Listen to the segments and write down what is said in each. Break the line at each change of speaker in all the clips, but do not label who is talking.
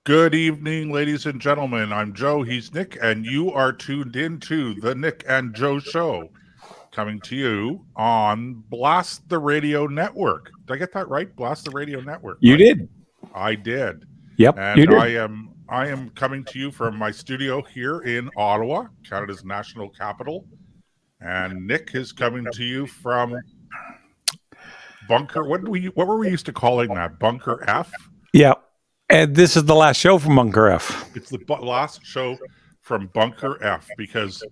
Good evening, ladies and gentlemen. I'm Joe. He's Nick, and you are tuned into the Nick and Joe Show, coming to you on Blast the Radio Network. Did I get that right? Blast the Radio Network,
You
right?
did.
I did.
Yep,
And
you did.
I am coming to you from my studio here in Ottawa, Canada's national capital. And Nick is coming to you from Bunker. What were we used to calling that? Bunker F?
Yeah. And this is the last show from Bunker F.
It's the last show from Bunker F because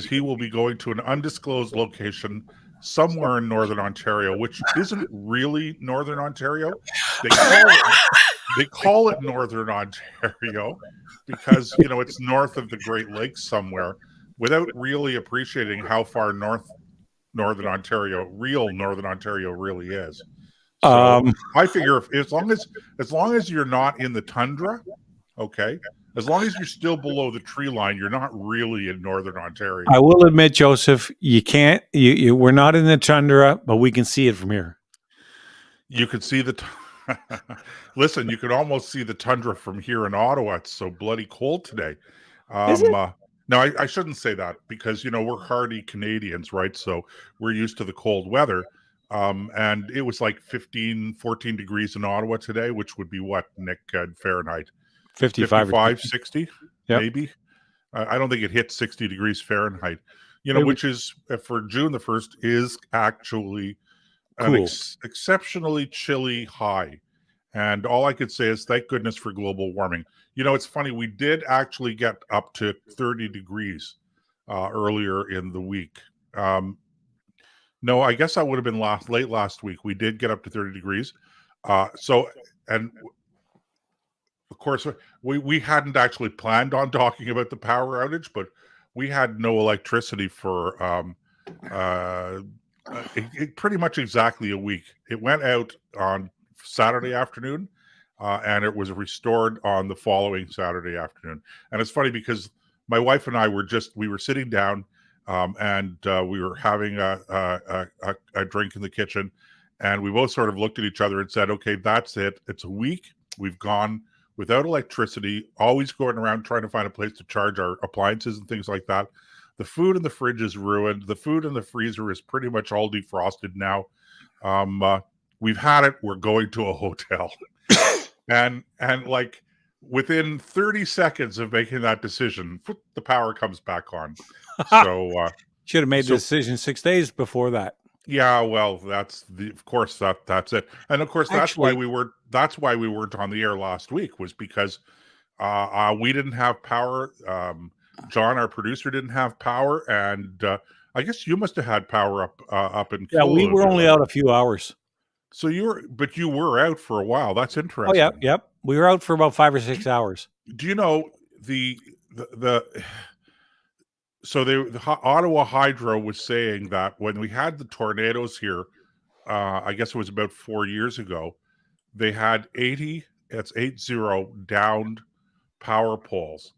he will be going to an undisclosed location somewhere in Northern Ontario, which isn't really Northern Ontario. They call it Northern Ontario because it's north of the Great Lakes somewhere, without really appreciating how far north Northern Ontario really is. So I figure as long as you're not in the tundra, okay, as long as you're still below the tree line, you're not really in Northern Ontario.
I will admit, Joseph, you can't. We're not in the tundra, but we can see it from here.
You could see listen. You could almost see the tundra from here in Ottawa. It's so bloody cold today.
Is it?
No, I shouldn't say that because we're hardy Canadians, right? So we're used to the cold weather. And it was like 14 degrees in Ottawa today, which would be what, Nick, Fahrenheit? 55, 60,
yep.
Maybe. I don't think it hit 60 degrees Fahrenheit, which is, for June the 1st, is actually
cool.
An exceptionally chilly high. And all I could say is thank goodness for global warming. It's funny, we did actually get up to 30 degrees earlier in the week. No, I guess that would have been late last week. We did get up to 30 degrees. And of course, we hadn't actually planned on talking about the power outage, but we had no electricity for pretty much exactly a week. It went out on Saturday afternoon, and it was restored on the following Saturday afternoon. And it's funny because my wife and I were sitting down, and we were having a drink in the kitchen, and we both sort of looked at each other and said, okay, that's it. It's a week. We've gone without electricity, always going around trying to find a place to charge our appliances and things like that. The food in the fridge is ruined. The food in the freezer is pretty much all defrosted now. We've had it. We're going to a hotel. and like within 30 seconds of making that decision, the power comes back on. So
should have made the decision 6 days before that.
Yeah, well, that's it. And of course, that's why we weren't on the air last week, was because we didn't have power. John, our producer, didn't have power, and I guess you must have had power up in.
Yeah, we were only out a few hours.
So you were out for a while. That's interesting.
Oh yeah, yep. We were out for about 5 or 6 hours.
Do you know the Ottawa Hydro was saying that when we had the tornadoes here, I guess it was about 4 years ago, they had 80 downed power poles.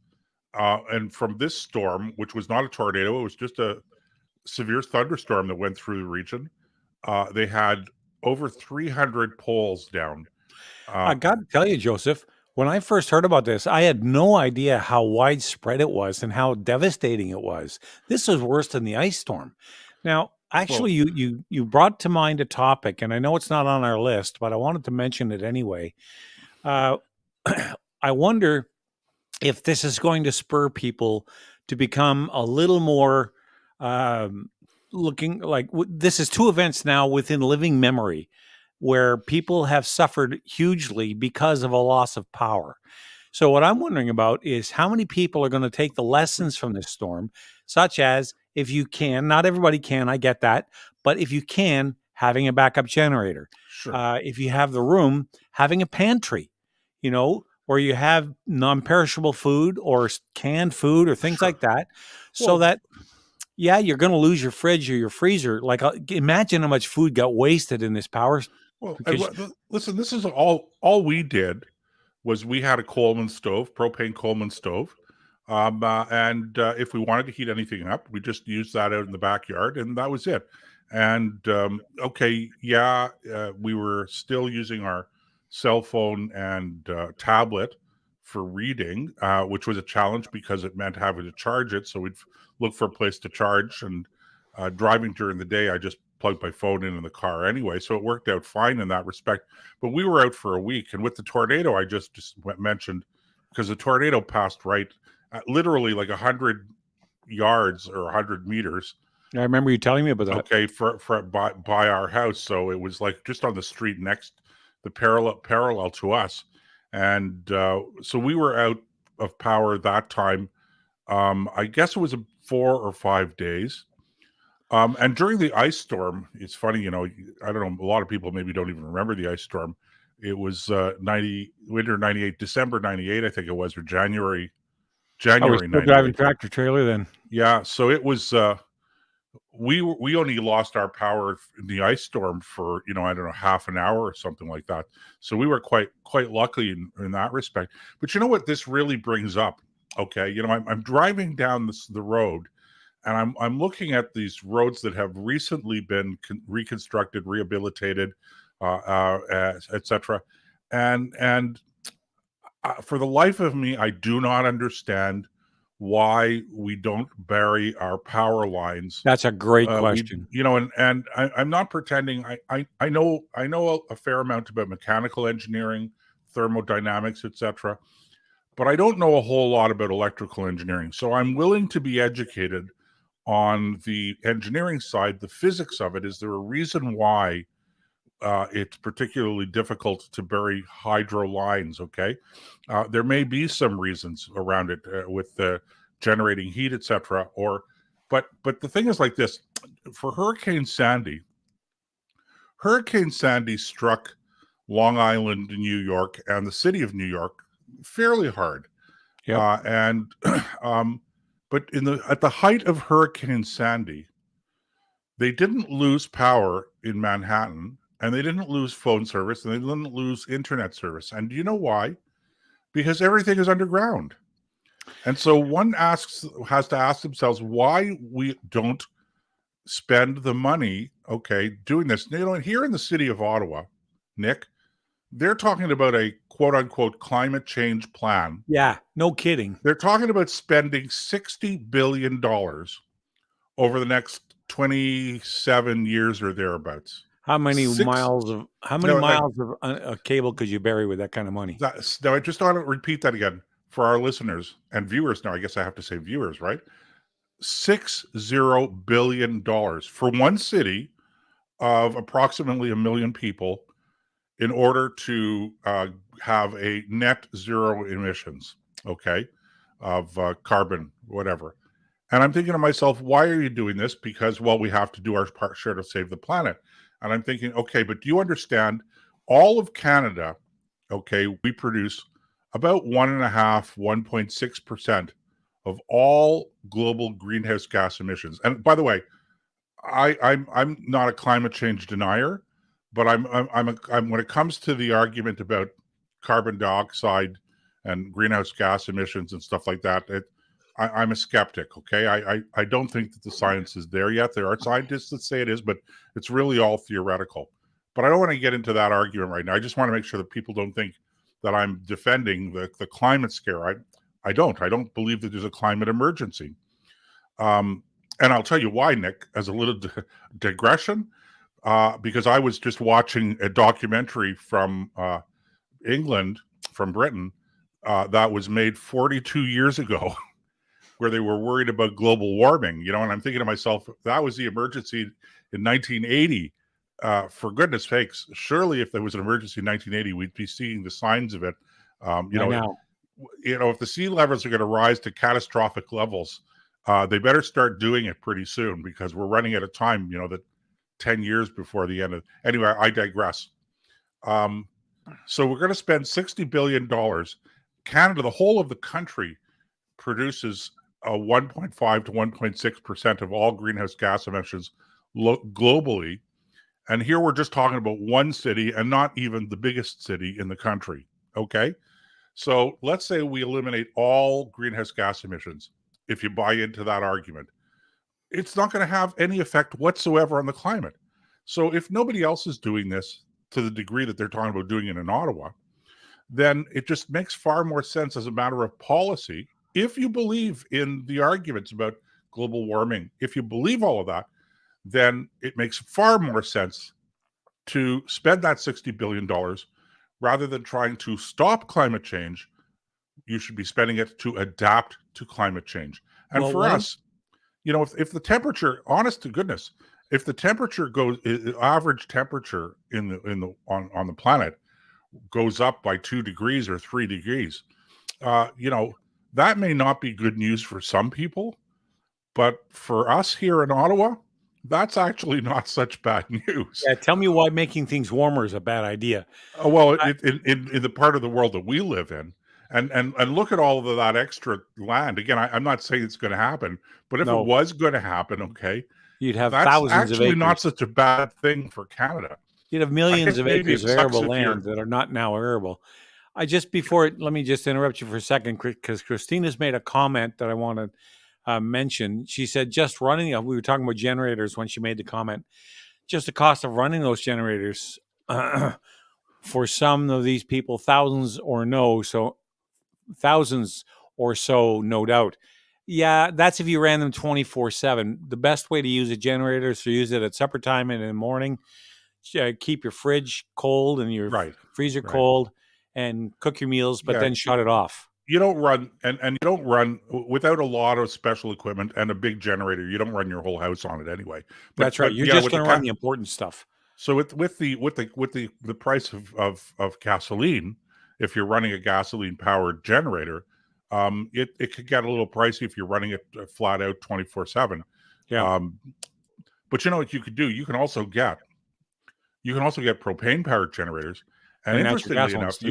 And from this storm, which was not a tornado, it was just a severe thunderstorm that went through the region, they had over 300 poles down.
I got to tell you, Joseph, when I first heard about this, I had no idea how widespread it was and how devastating it was. This was worse than the ice storm. Now, actually, you brought to mind a topic, and I know it's not on our list, but I wanted to mention it anyway. I wonder if this is going to spur people to become a little more looking like this is two events now within living memory where people have suffered hugely because of a loss of power. So what I'm wondering about is how many people are going to take the lessons from this storm, such as, if you can, not everybody can, I get that, but if you can, having a backup generator.
Sure.
If you have the room, having a pantry, where you have non-perishable food or canned food or things like that, so that, you're going to lose your fridge or your freezer. Like, imagine how much food got wasted in this power.
Well, listen, this is all we did was we had a propane Coleman stove. And if we wanted to heat anything up, we just used that out in the backyard, and that was it. And we were still using our cell phone and tablet for reading, which was a challenge because it meant having to charge it. So we'd look for a place to charge, and driving during the day, I just plugged my phone in the car anyway. So it worked out fine in that respect. But we were out for a week, and with the tornado I just mentioned, because the tornado passed right, literally like 100 yards or 100 meters.
I remember you telling me about that.
Okay, by our house, so it was like just on the street next, the parallel to us, and so we were out of power that time. I guess it was 4 or 5 days. And during the ice storm, it's funny, you know, I don't know, a lot of people maybe don't even remember the ice storm. It was winter 98, December 98, I think it was, or January
I was still driving
98.
tractor trailer then.
Yeah, so it was we only lost our power in the ice storm for, you know, I don't know, half an hour or something like that. So we were quite lucky in that respect. But you know what this really brings up? Okay, you know, I'm driving down the road, and I'm looking at these roads that have recently been reconstructed, rehabilitated, etc. And for the life of me, I do not understand why we don't bury our power lines.
That's a great question.
You know, and I'm not pretending. I know a fair amount about mechanical engineering, thermodynamics, etc., but I don't know a whole lot about electrical engineering. So I'm willing to be educated on the engineering side, the physics of it. Is there a reason why it's particularly difficult to bury hydro lines? Okay, there may be some reasons around it with the generating heat, etc. But the thing is like this: for Hurricane Sandy struck Long Island, New York, and the city of New York fairly hard.
Yep.
But at the height of Hurricane Sandy, they didn't lose power in Manhattan, and they didn't lose phone service, and they didn't lose internet service. And do you know why? Because everything is underground. And so one has to ask themselves why we don't spend the money, okay, doing this. You know, here in the city of Ottawa, Nick, they're talking about a quote unquote climate change plan.
Yeah, no kidding.
They're talking about spending $60 billion over the next 27 years or thereabouts.
How many miles of cable could you bury with that kind of money?
Now, I just want to repeat that again for our listeners and viewers. Now, I guess I have to say viewers, right? $60 billion for one city of approximately 1 million people in order to have a net zero emissions, okay, of carbon, whatever. And I'm thinking to myself, why are you doing this? Because, well, we have to do our share to save the planet. And I'm thinking, okay, but do you understand all of Canada, okay, we produce about 1.6% of all global greenhouse gas emissions. And by the way, I'm not a climate change denier, but I'm when it comes to the argument about carbon dioxide and greenhouse gas emissions and stuff like that, I'm a skeptic. Okay, I don't think that the science is there yet. There are scientists that say it is, but it's really all theoretical. But I don't want to get into that argument right now. I just want to make sure that people don't think that I'm defending the climate scare. I don't believe that there's a climate emergency. And I'll tell you why, Nick, as a little digression, because I was just watching a documentary from England, from Britain, that was made 42 years ago, where they were worried about global warming, you know, and I'm thinking to myself, that was the emergency in 1980. For goodness sakes, surely if there was an emergency in 1980, we'd be seeing the signs of it. If the sea levels are going to rise to catastrophic levels, they better start doing it pretty soon, because we're running out of time, you know, that 10 years before the end of, anyway, I digress. So we're going to spend $60 billion. Canada, the whole of the country, produces 1.5 to 1.6% of all greenhouse gas emissions globally. And here we're just talking about one city, and not even the biggest city in the country. Okay. So let's say we eliminate all greenhouse gas emissions. If you buy into that argument, it's not going to have any effect whatsoever on the climate. So if nobody else is doing this to the degree that they're talking about doing it in Ottawa, then it just makes far more sense as a matter of policy. If you believe in the arguments about global warming, if you believe all of that, then it makes far more sense to spend that $60 billion rather than trying to stop climate change. You should be spending it to adapt to climate change. And
Well,
for us, if the temperature, honest to goodness, if the temperature goes, average temperature on the planet goes up by 2 degrees or 3 degrees, that may not be good news for some people, but for us here in Ottawa, that's actually not such bad news.
Yeah, tell me why making things warmer is a bad idea.
Well, in the part of the world that we live in, and look at all of that extra land. Again, I'm not saying it's going to happen, but if
No.
it was going to happen, okay,
You'd have
that's
thousands of
actually
acres.
not such a bad thing for Canada.
You'd have millions of
maybe
acres
it
of
sucks
arable
if you're-
land that are not now arable. Let me just interrupt you for a second, because Christina's made a comment that I want to mention. She said just running, we were talking about generators when she made the comment, just the cost of running those generators for some of these people, thousands or so, no doubt. Yeah, that's if you ran them 24/7. The best way to use a generator is to use it at supper time and in the morning. Keep your fridge cold and your
Right,
freezer
right.
cold, and cook your meals, but
Yeah,
then shut it off.
You don't run, and you don't run without a lot of special equipment and a big generator. You don't run your whole house on it anyway.
That's right. You're just going to run the important stuff.
So with the price of gasoline, if you're running a gasoline powered generator, it could get a little pricey if you're running it flat out 24/7.
Yeah.
But you know what you could do? You can also get propane powered generators, and interestingly enough,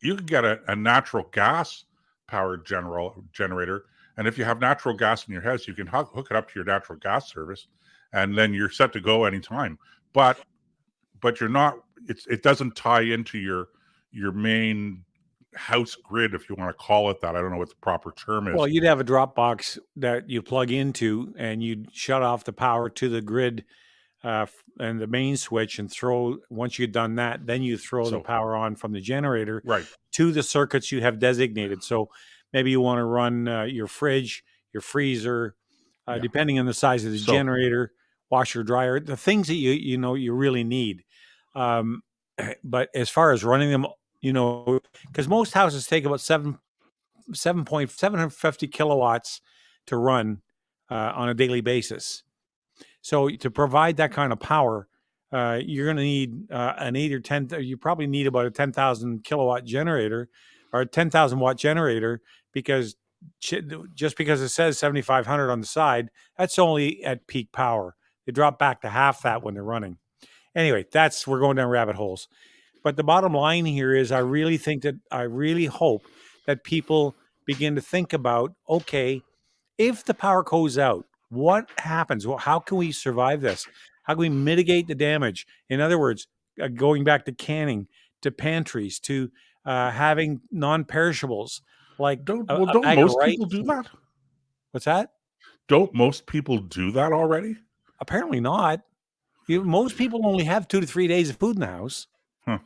you can get a natural gas powered generator. And if you have natural gas in your house, you can hook it up to your natural gas service, and then you're set to go anytime. But you're not. It doesn't tie into your main house grid, if you want to call it that. I don't know what the proper term is.
Well, you'd have a drop box that you plug into, and you'd shut off the power to the grid and the main switch, and once you've done that, then you throw the power on from the generator to the circuits you have designated. So maybe you want to run your fridge, your freezer, depending on the size of the generator, washer, dryer, the things that you really need. But as far as running them, because most houses take about 750 kilowatts to run on a daily basis. So to provide that kind of power, you're going to need an 8 or 10. You probably need about a 10,000 kilowatt generator or a 10,000 watt generator, because just because it says 7,500 on the side, that's only at peak power. They drop back to half that when they're running. Anyway, we're going down rabbit holes. But the bottom line here is I really hope that people begin to think about, okay, if the power goes out, what happens? Well, how can we survive this? How can we mitigate the damage? In other words, going back to canning, to pantries, to having non-perishables. Like
don't most people do that?
What's that?
Don't most people do that already?
Apparently not. Most people only have 2 to 3 days of food in the house.
Huh.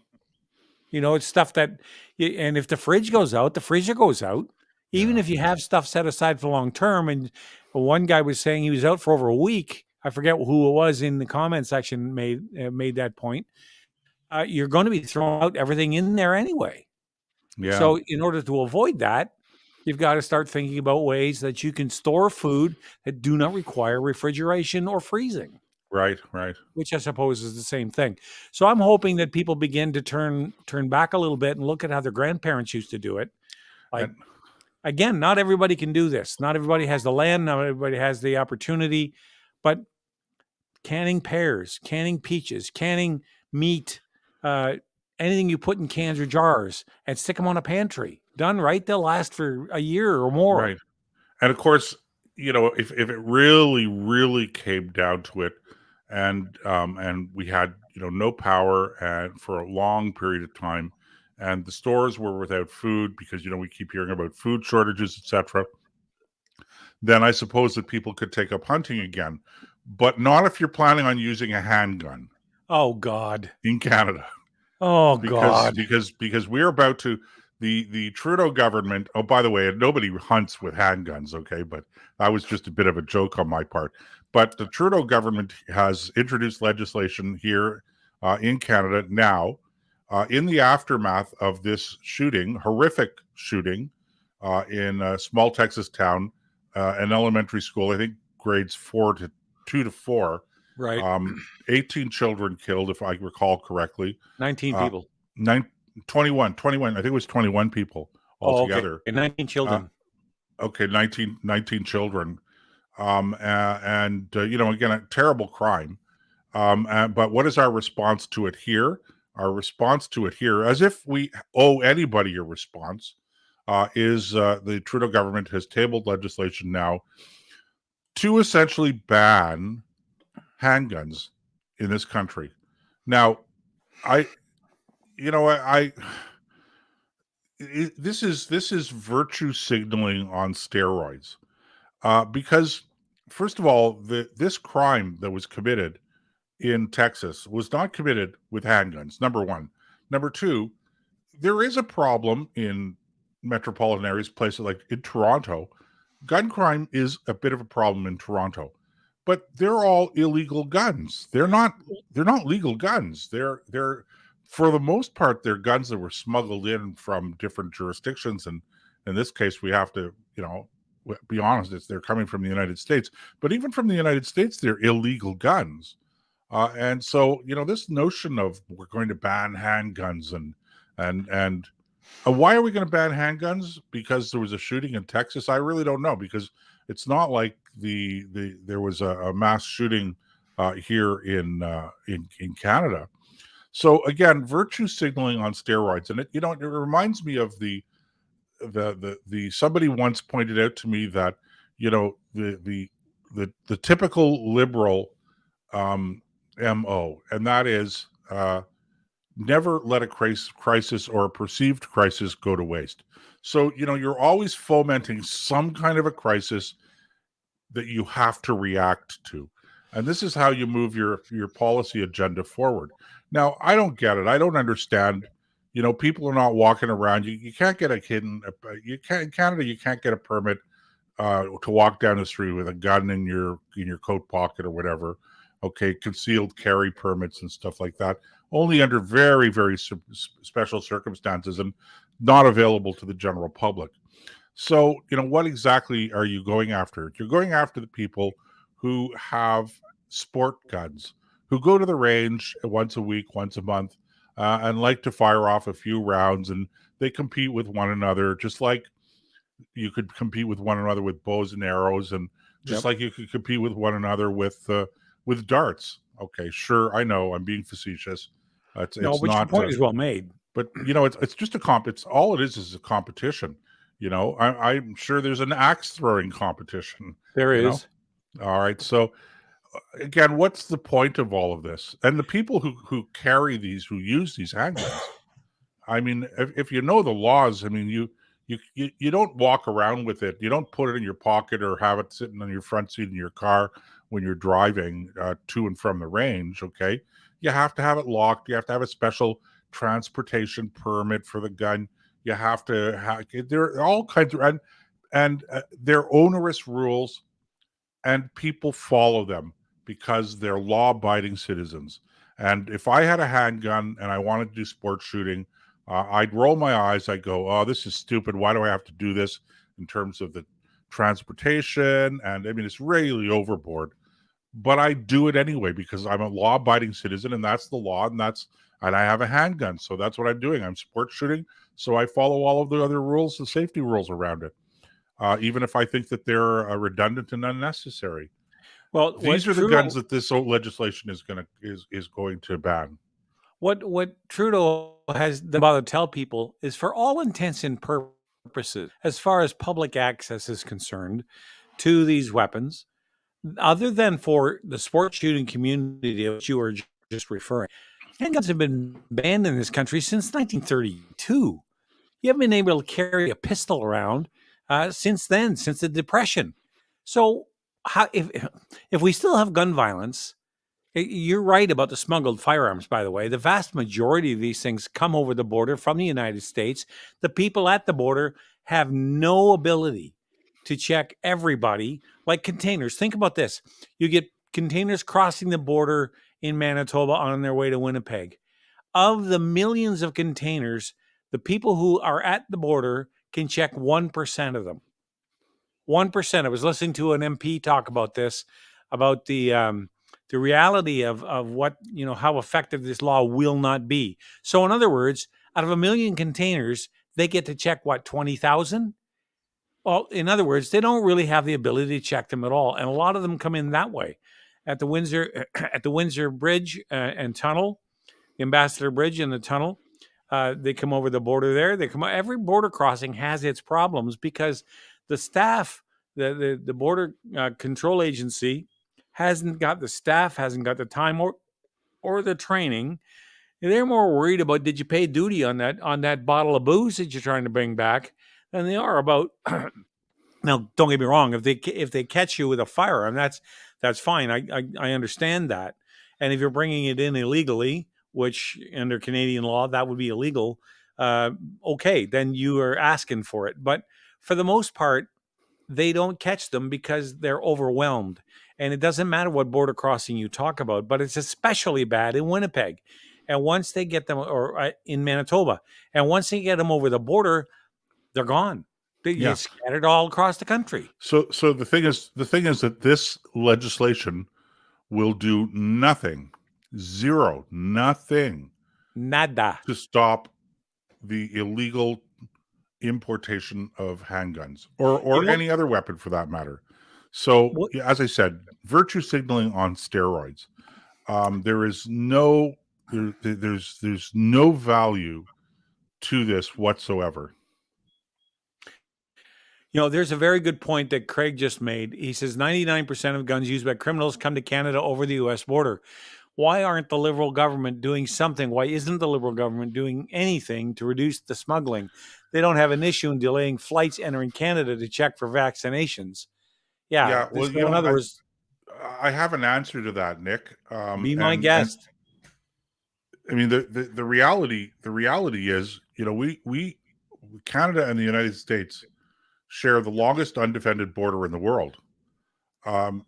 It's stuff that, and if the fridge goes out, the freezer goes out. Even if you have stuff set aside for long term, and one guy was saying he was out for over a week. I forget who it was in the comment section made that point. You're going to be throwing out everything in there anyway.
Yeah.
So in order to avoid that, you've got to start thinking about ways that you can store food that do not require refrigeration or freezing.
Right.
Which I suppose is the same thing. So I'm hoping that people begin to turn back a little bit and look at how their grandparents used to do it. Again, not everybody can do this. Not everybody has the land. Not everybody has the opportunity. But canning pears, canning peaches, canning meat, anything you put in cans or jars and stick them on a pantry. Done right, they'll last for a year or more.
Right. And of course, if it really, really came down to it, and we had no power and for a long period of time, and the stores were without food because we keep hearing about food shortages, etc., then I suppose that people could take up hunting again, but not if you're planning on using a handgun.
Oh God!
In Canada,
Oh
because
God.
because we're about to the Trudeau government. Oh, by the way, nobody hunts with handguns, okay? But that was just a bit of a joke on my part. But the Trudeau government has introduced legislation here in Canada now, in the aftermath of this shooting, horrific shooting in a small Texas town, an elementary school. I think grades 2 to 4.
Right.
18 children killed, if I recall correctly.
19
Uh,
people.
21. I think it was 21 people
Oh, okay.
altogether.
19
Uh,
children.
okay, 19 children. Again, a terrible crime. But what is our response to it here? Our response to it here, as if we owe anybody a response, is the Trudeau government has tabled legislation now to essentially ban handguns in this country. Now, I, you know, this is virtue signaling on steroids, because first of all, this crime that was committed in Texas was not committed with handguns. Number one. Number two, there is a problem in metropolitan areas, places like in Toronto. Gun crime is a bit of a problem in Toronto, but they're all illegal guns. They're not legal guns. They're for the most part they're guns that were smuggled in from different jurisdictions, and in this case we have to be honest, they're coming from the United States. But even from the United States, they're illegal guns. And so, this notion of we're going to ban handguns and why are we going to ban handguns? Because there was a shooting in Texas? I really don't know, because it's not like there was a mass shooting here in Canada. So again, virtue signaling on steroids, and it reminds me of the somebody once pointed out to me that the typical liberal MO, and that is never let a crisis or a perceived crisis go to waste. So, you're always fomenting some kind of a crisis that you have to react to. And this is how you move your policy agenda forward. Now, I don't get it. I don't understand. People are not walking around. You can't get in Canada, you can't get a permit to walk down the street with a gun in your coat pocket or whatever. Okay, concealed carry permits and stuff like that, only under very, very special circumstances and not available to the general public. So, what exactly are you going after? You're going after the people who have sport guns, who go to the range once a week, once a month, and like to fire off a few rounds, and they compete with one another, just like you could compete with one another with bows and arrows, and just like you could compete with one another with darts. Okay, sure, I know I'm being facetious. It's
But
not.
your point is well made.
But it's just a comp. It's all it is a competition. I'm sure there's an axe throwing competition.
There is.
All right. So again, what's the point of all of this? And the people who carry these, who use these handguns, I mean, if you know the laws, I mean, you don't walk around with it. You don't put it in your pocket or have it sitting on your front seat in your car when you're driving to and from the range. Okay, you have to have it locked. You have to have a special transportation permit for the gun. You have to have, there are all kinds of, and they're onerous rules, and people follow them because they're law-abiding citizens. And if I had a handgun and I wanted to do sports shooting, I'd roll my eyes. I'd go, "Oh, this is stupid. Why do I have to do this in terms of the transportation?" And I mean, it's really overboard. But I do it anyway because I'm a law-abiding citizen, and that's the law, and I have a handgun, so that's what I'm doing. I'm sports shooting, so I follow all of the other rules, the safety rules around it, even if I think that they're redundant and unnecessary.
Well,
these are the guns that this legislation is going to ban.
What Trudeau has about to tell people is, for all intents and purposes, as far as public access is concerned to these weapons, other than for the sports shooting community, which you were just referring, handguns have been banned in this country since 1932. You haven't been able to carry a pistol around since then, since the Depression. So, if we still have gun violence, You're right about the smuggled firearms, by the way. The vast majority of these things come over the border from the United States. The people at the border have no ability to check everybody like containers. Think about this: you get containers crossing the border in Manitoba on their way to Winnipeg. Of the millions of containers, the people who are at the border can check 1% of them. 1%. I was listening to an MP talk about this, about the reality of what, how effective this law will not be. So, in other words, out of a million containers, they get to check what, 20,000? Well, in other words, they don't really have the ability to check them at all, and a lot of them come in that way. At the Windsor, at the Windsor Bridge and Tunnel, the Ambassador Bridge and the tunnel, they come over the border there. They come. Every border crossing has its problems because the staff, the border control agency, hasn't got the staff, hasn't got the time or the training. They're more worried about, did you pay duty on that bottle of booze that you're trying to bring back, than they are about. Now, don't get me wrong. If they catch you with a firearm, that's fine. I understand that. And if you're bringing it in illegally, which under Canadian law that would be illegal, okay, then you are asking for it. But for the most part, they don't catch them because they're overwhelmed. And it doesn't matter what border crossing you talk about, but it's especially bad in Winnipeg. And once they get them, or in Manitoba, and once they get them over the border, they're gone. They
Yeah.
get scattered all across the country.
So the thing is that this legislation will do nothing, nothing
Nada.
to stop the illegal importation of handguns or
You know,
any other weapon for that matter. So,
what,
as I said, virtue signaling on steroids. There is no there's no value to this whatsoever.
there's a very good point that Craig just made. He says 99% of guns used by criminals come to Canada over the U.S. border. Why aren't the Liberal government doing something? Why isn't the Liberal government doing anything to reduce the smuggling? They don't have an issue in delaying flights entering Canada to check for vaccinations. Yeah.
Yeah, well,
So in other words,
I have an answer to that, Nick.
be my
And
guest.
I mean the reality is, we Canada and the United States share the longest undefended border in the world.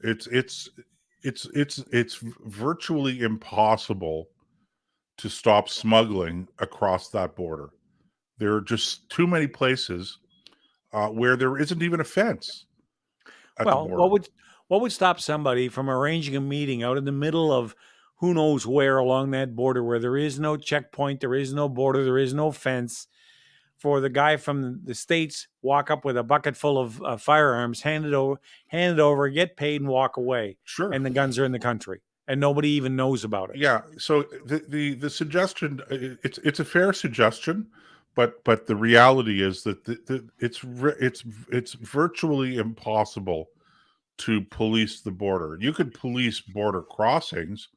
It's virtually impossible to stop smuggling across that border. There are just too many places where there isn't even a fence at the
Well,
border.
what would stop somebody from arranging a meeting out in the middle of who knows where along that border where there is no checkpoint, there is no border, there is no fence, for the guy from the States walk up with a bucket full of firearms, hand it over, get paid, and walk away,
Sure.
and the guns are in the country, and nobody even knows about it.
Yeah. So the suggestion, it's a fair suggestion, but the reality is that it's virtually impossible to police the border. You could police border crossings,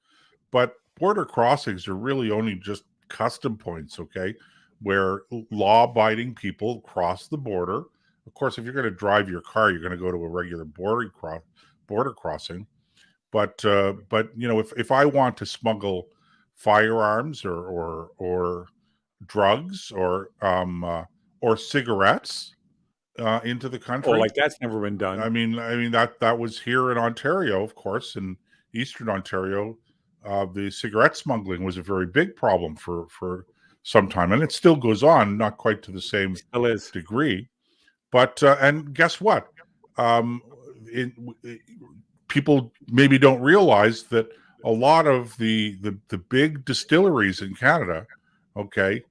but border crossings are really only just custom points, okay, where law-abiding people cross the border. Of course, if you're going to drive your car, you're going to go to a regular border crossing. But if I want to smuggle firearms or drugs or cigarettes into the
Oh,
country,
like that's never been done.
I mean that was here in Ontario, of course, in Eastern Ontario. The cigarette smuggling was a very big problem for some time, and it still goes on, not quite to the same
Still is.
degree. But and guess what? Um, People maybe don't realize that a lot of the big distilleries in Canada, okay,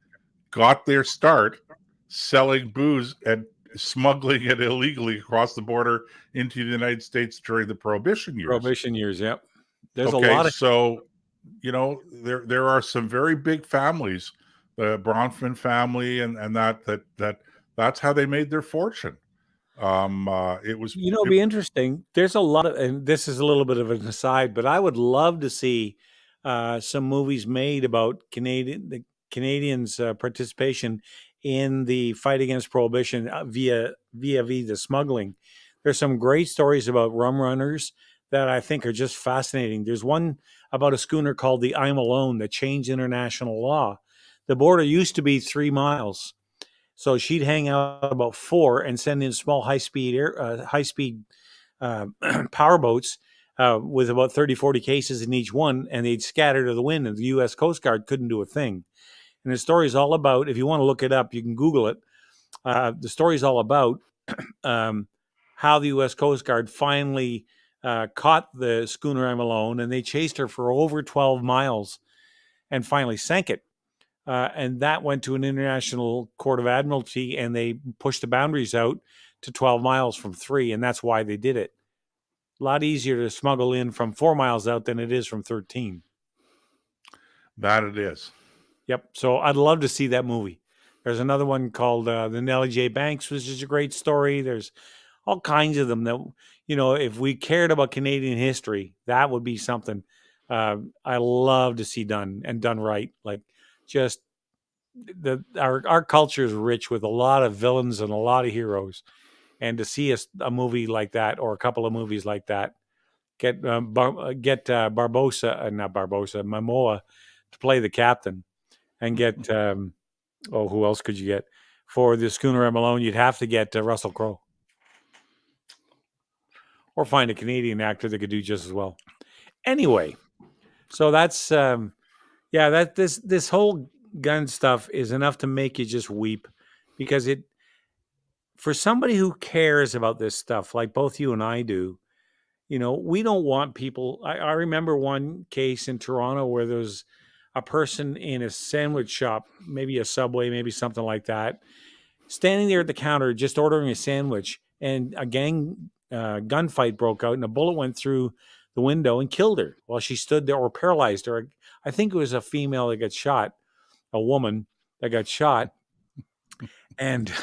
got their start selling booze and smuggling it illegally across the border into the United States during the Prohibition years.
Prohibition years, yep. There's
Okay,
a lot of
so there are some very big families, the Bronfman family, and that's how they made their fortune. It was
it'd be interesting. There's a lot of, and this is a little bit of an aside, but I would love to see some movies made about the Canadians' participation in the fight against prohibition via the smuggling. There's some great stories about rum runners that I think are just fascinating. There's one about a schooner called the I'm Alone that changed international law. The border used to be 3 miles. So she'd hang out about 4 and send in small high-speed power boats with about 30, 40 cases in each one, and they'd scatter to the wind, and the U.S. Coast Guard couldn't do a thing. And the story is all about, if you want to look it up, you can Google it. The story is all about how the U.S. Coast Guard finally caught the schooner I'm Alone, and they chased her for over 12 miles and finally sank it. And that went to an international court of admiralty, and they pushed the boundaries out to 12 miles from 3, and that's why they did it. A lot easier to smuggle in from 4 miles out than it is from 13.
That it is.
Yep. So I'd love to see that movie. There's another one called The Nellie J. Banks, which is a great story. There's all kinds of them that, if we cared about Canadian history, that would be something I love to see done right. Like, just our culture is rich with a lot of villains and a lot of heroes. And to see a movie like that, or a couple of movies like that, get Momoa to play the captain, and get who else could you get for the schooner I'm Alone? You'd have to get Russell Crowe, or find a Canadian actor that could do just as well. Anyway, so that's this whole gun stuff is enough to make you just weep, because for somebody who cares about this stuff, like both you and I do, we don't want people. I remember one case in Toronto where there was a person in a sandwich shop, maybe a Subway, maybe something like that, standing there at the counter just ordering a sandwich, and a gunfight broke out, and a bullet went through the window and killed her while she stood there, or paralyzed her. I think it was a female that got shot, a woman that got shot, and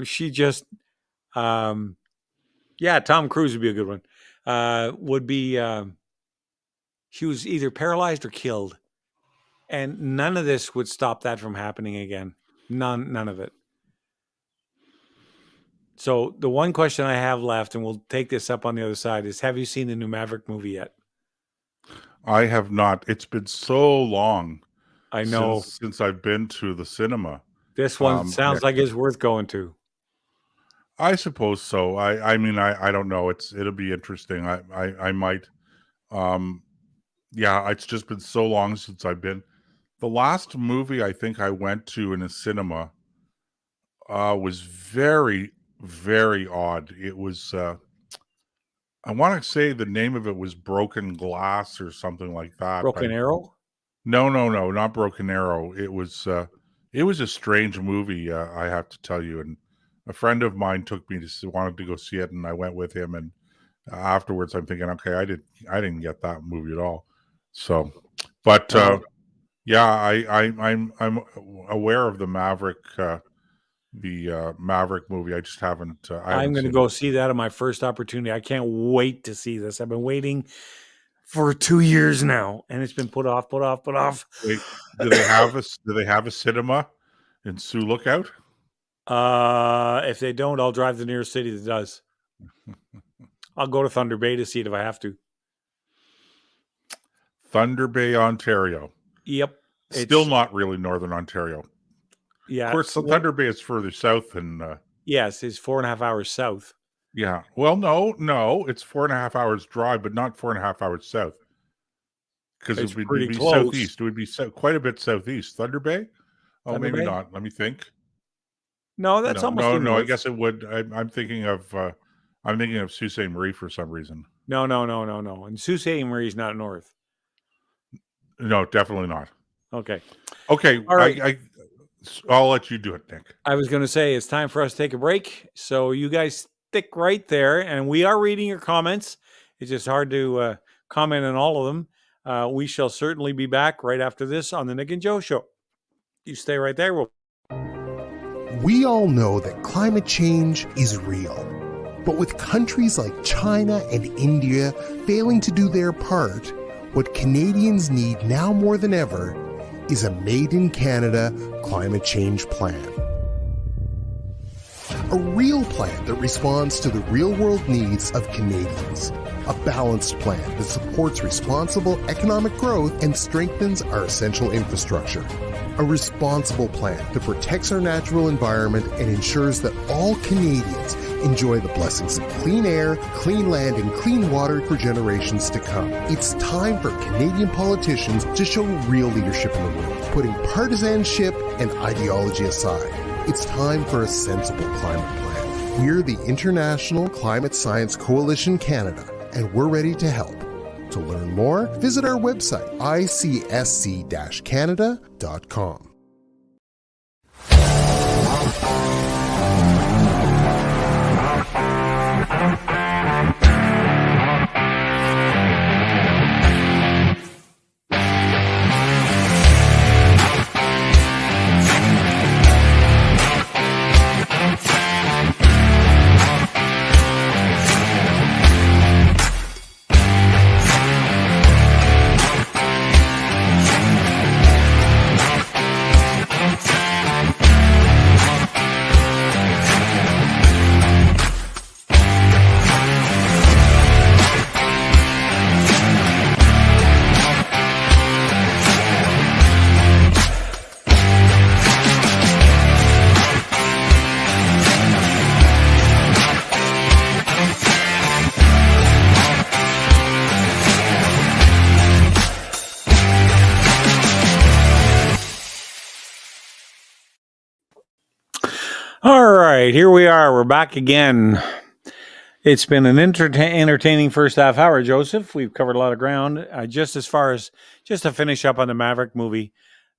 she just, Tom Cruise would be a good one. She was either paralyzed or killed, and none of this would stop that from happening again. None of it. So the one question I have left, and we'll take this up on the other side, is: have you seen the new Maverick movie yet?
I have not. It's been so long.
I know,
since I've been to the cinema.
This one sounds like it's worth going to.
I suppose so. I mean, I don't know. It'll be interesting. I might. It's just been so long since I've been. The last movie I think I went to in a cinema was very, very odd. It was, I want to say the name of it was Broken Glass or something like that.
Broken Arrow?
No, not Broken Arrow. It was a strange movie, I have to tell you. And a friend of mine wanted to go see it, and I went with him. And afterwards, I'm thinking, okay, I didn't get that movie at all. So, but I'm aware of the Maverick movie. I just haven't. I'm
going to go see that on my first opportunity. I can't wait to see this. I've been waiting for 2 years now, and it's been put off.
Wait, do they have a cinema in Sioux Lookout?
If they don't, I'll drive to the nearest city that does. I'll go to Thunder Bay to see it if I have to.
Thunder Bay, Ontario.
Yep.
Still not really Northern Ontario.
Yeah.
Of course, Thunder Bay is further south than...
yes, it's 4.5 hours south.
Yeah. Well, no, it's 4.5 hours drive, but not 4.5 hours south. Because it would be southeast. It would be quite a bit southeast. Thunder Bay? Oh, Thunder maybe Bay? Not. Let me think.
No, that's almost
no. I guess it would. I'm thinking of Sault Ste. Marie for some reason.
No. And Sault Ste. Marie is not north.
No, definitely not.
Okay.
All right. I'll let you do it, Nick.
I was going to say it's time for us to take a break. So you guys stick right there, and we are reading your comments. It's just hard to comment on all of them. We shall certainly be back right after this on the Nick and Joe Show. You stay right there.
We all know that climate change is real. But with countries like China and India failing to do their part, what Canadians need now more than ever is a Made in Canada climate change plan. A real plan that responds to the real-world needs of Canadians. a balanced plan that supports responsible economic growth and strengthens our essential infrastructure. A responsible plan that protects our natural environment and ensures that all Canadians enjoy the blessings of clean air, clean land, and clean water for generations to come. It's time for Canadian politicians to show real leadership in the world, putting partisanship and ideology aside. It's time for a sensible climate plan. We're the International Climate Science Coalition Canada, and we're ready to help. To learn more, visit our website, icsc-canada.com.
All right, here we are. We're back again. It's been an entertaining first half hour, Joseph. We've covered a lot of ground. Just to finish up on the Maverick movie,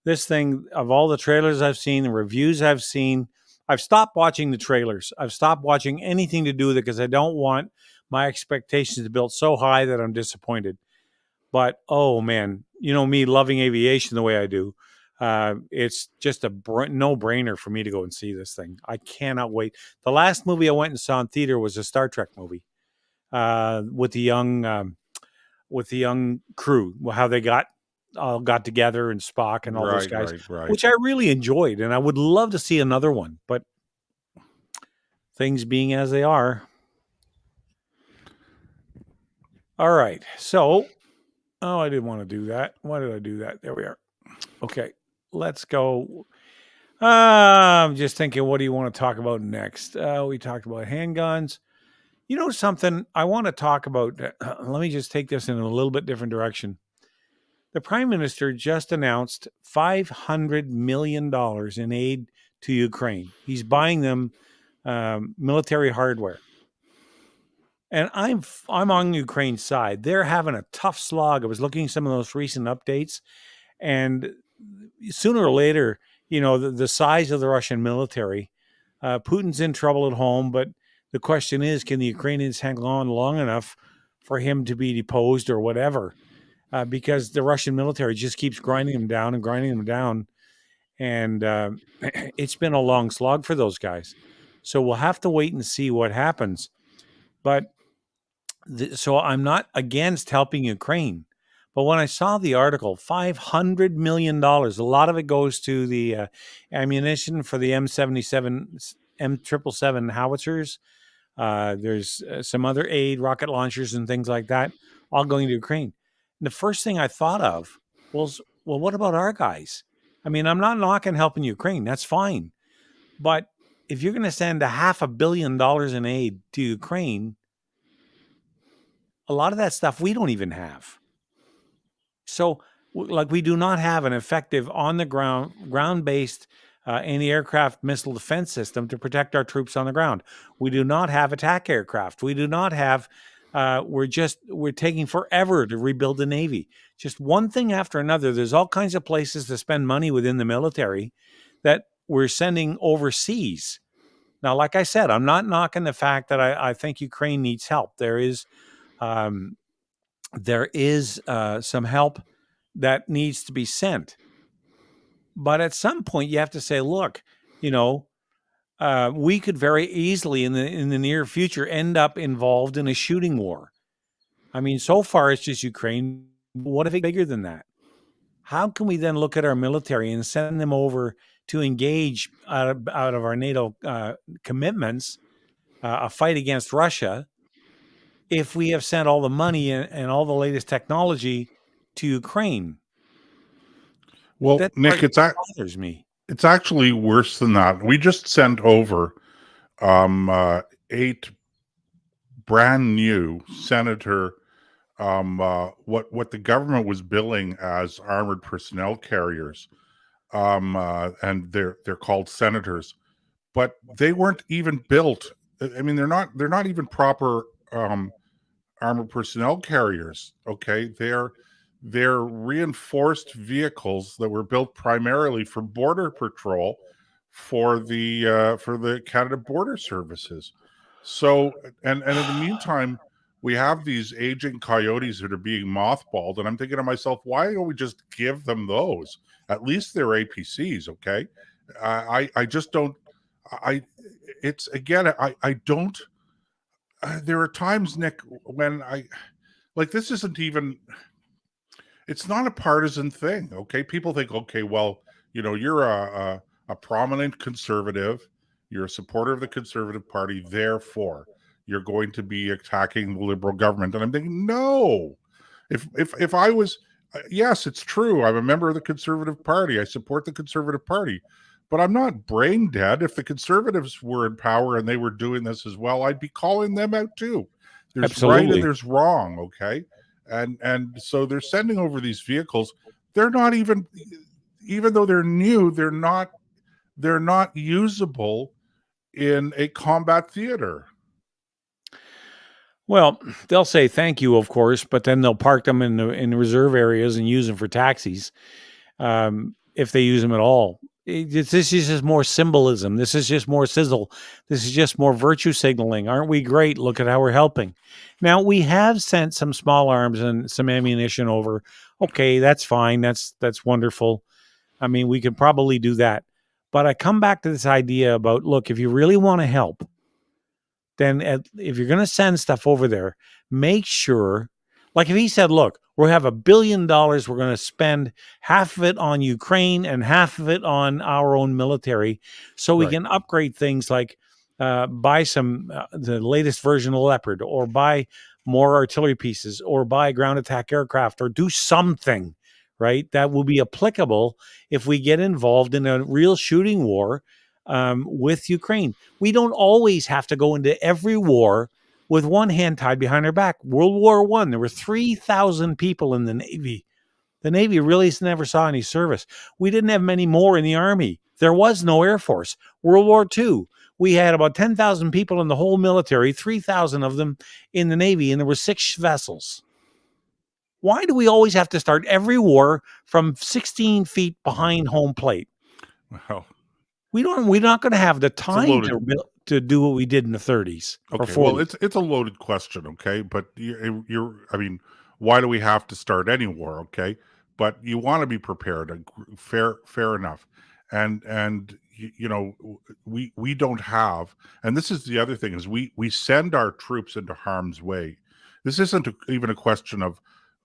this thing, of all the trailers I've seen, the reviews I've seen, I've stopped watching the trailers. I've stopped watching anything to do with it because I don't want my expectations built so high that I'm disappointed. But, oh, man, you know me loving aviation the way I do. It's just a no-brainer for me to go and see this thing. I cannot wait. The last movie I went and saw in theater was a Star Trek movie with the young crew, how they got together, and Spock and all those guys, which I really enjoyed, and I would love to see another one. But things being as they are. All right, so I didn't want to do that. Why did I do that? There we are. Okay. Let's go. I'm just thinking, what do you want to talk about next? We talked about handguns. You know something I want to talk about? Let me just take this in a little bit different direction. The Prime Minister just announced $500 million in aid to Ukraine. He's buying them military hardware. And I'm on Ukraine's side. They're having a tough slog. I was looking at some of those recent updates, and sooner or later, you know, the size of the Russian military, Putin's in trouble at home, but the question is, can the Ukrainians hang on long enough for him to be deposed or whatever? Because the Russian military just keeps grinding them down and grinding them down. And it's been a long slog for those guys. So we'll have to wait and see what happens. But so I'm not against helping Ukraine. But when I saw the article, $500 million, a lot of it goes to the ammunition for the M777 howitzers. There's some other aid, rocket launchers and things like that, all going to Ukraine. And the first thing I thought of was, well, what about our guys? I mean, I'm not knocking helping Ukraine. That's fine. But if you're going to send $500 million in aid to Ukraine, a lot of that stuff we don't even have. So, like, we do not have an effective on-the-ground, ground-based anti-aircraft missile defense system to protect our troops on the ground. We do not have attack aircraft. We do not have. We're taking forever to rebuild the Navy. Just one thing after another. There's all kinds of places to spend money within the military that we're sending overseas. Now, like I said, I'm not knocking the fact that I think Ukraine needs help. There is some help that needs to be sent. But at some point, you have to say, look, you know, we could very easily in the near future end up involved in a shooting war. I mean, so far it's just Ukraine. What if it's bigger than that? How can we then look at our military and send them over to engage out of our NATO commitments, a fight against Russia, if we have sent all the money and all the latest technology to Ukraine?
Well,
That
Nick,
part bothers me.
it's actually worse than that. We just sent over 8 brand new Senator what the government was billing as armored personnel carriers, and they're called Senators, but they weren't even built. I mean, they're not even proper armored personnel carriers. Okay, they're reinforced vehicles that were built primarily for border patrol for the Canada Border Services. So, and in the meantime, we have these aging coyotes that are being mothballed, and I'm thinking to myself, why don't we just give them those? At least they're APCs, okay? I just don't. I it's again. I don't. There are times, Nick, when I like this isn't even. It's not a partisan thing, okay? People think, okay, well, you're a prominent conservative, you're a supporter of the Conservative Party, therefore you're going to be attacking the Liberal government. And I'm thinking, no. If I was, yes, it's true. I'm a member of the Conservative Party. I support the Conservative Party, but I'm not brain dead. If the Conservatives were in power and they were doing this as well, I'd be calling them out too. There's right and
Absolutely.
there's wrong, okay? And so they're sending over these vehicles. They're not even though they're new, they're not usable in a combat theater.
Well, they'll say thank you, of course, but then they'll park them in the reserve areas and use them for taxis, if they use them at all. This is just more symbolism. This is just more sizzle. This is just more virtue signaling. Aren't we great? Look at how we're helping. Now, we have sent some small arms and some ammunition over. Okay, that's fine. That's wonderful. I mean, we could probably do that. But I come back to this idea about, look, if you really want to help, then if you're going to send stuff over there, make sure, like if he said, look, we'll have $1 billion, we're going to spend half of it on Ukraine and half of it on our own military, so we
Right.
can upgrade things like buy some the latest version of Leopard, or buy more artillery pieces, or buy ground attack aircraft, or do something, right? That will be applicable if we get involved in a real shooting war with Ukraine. We don't always have to go into every war with one hand tied behind our back. World War I, there were 3,000 people in the Navy. The Navy really never saw any service. We didn't have many more in the Army. There was no Air Force. World War II, we had about 10,000 people in the whole military, 3,000 of them in the Navy, and there were 6 vessels. Why do we always have to start every war from 16 feet behind home plate?
Well,
We're not going to have the
a
time
loaded.
to do what we did in the 30s or
Okay, well,
40s.
it's a loaded question, okay? But I mean, why do we have to start any war, okay? But you want to be prepared. Fair enough. And we don't have, and this is the other thing, is we send our troops into harm's way. This isn't even a question of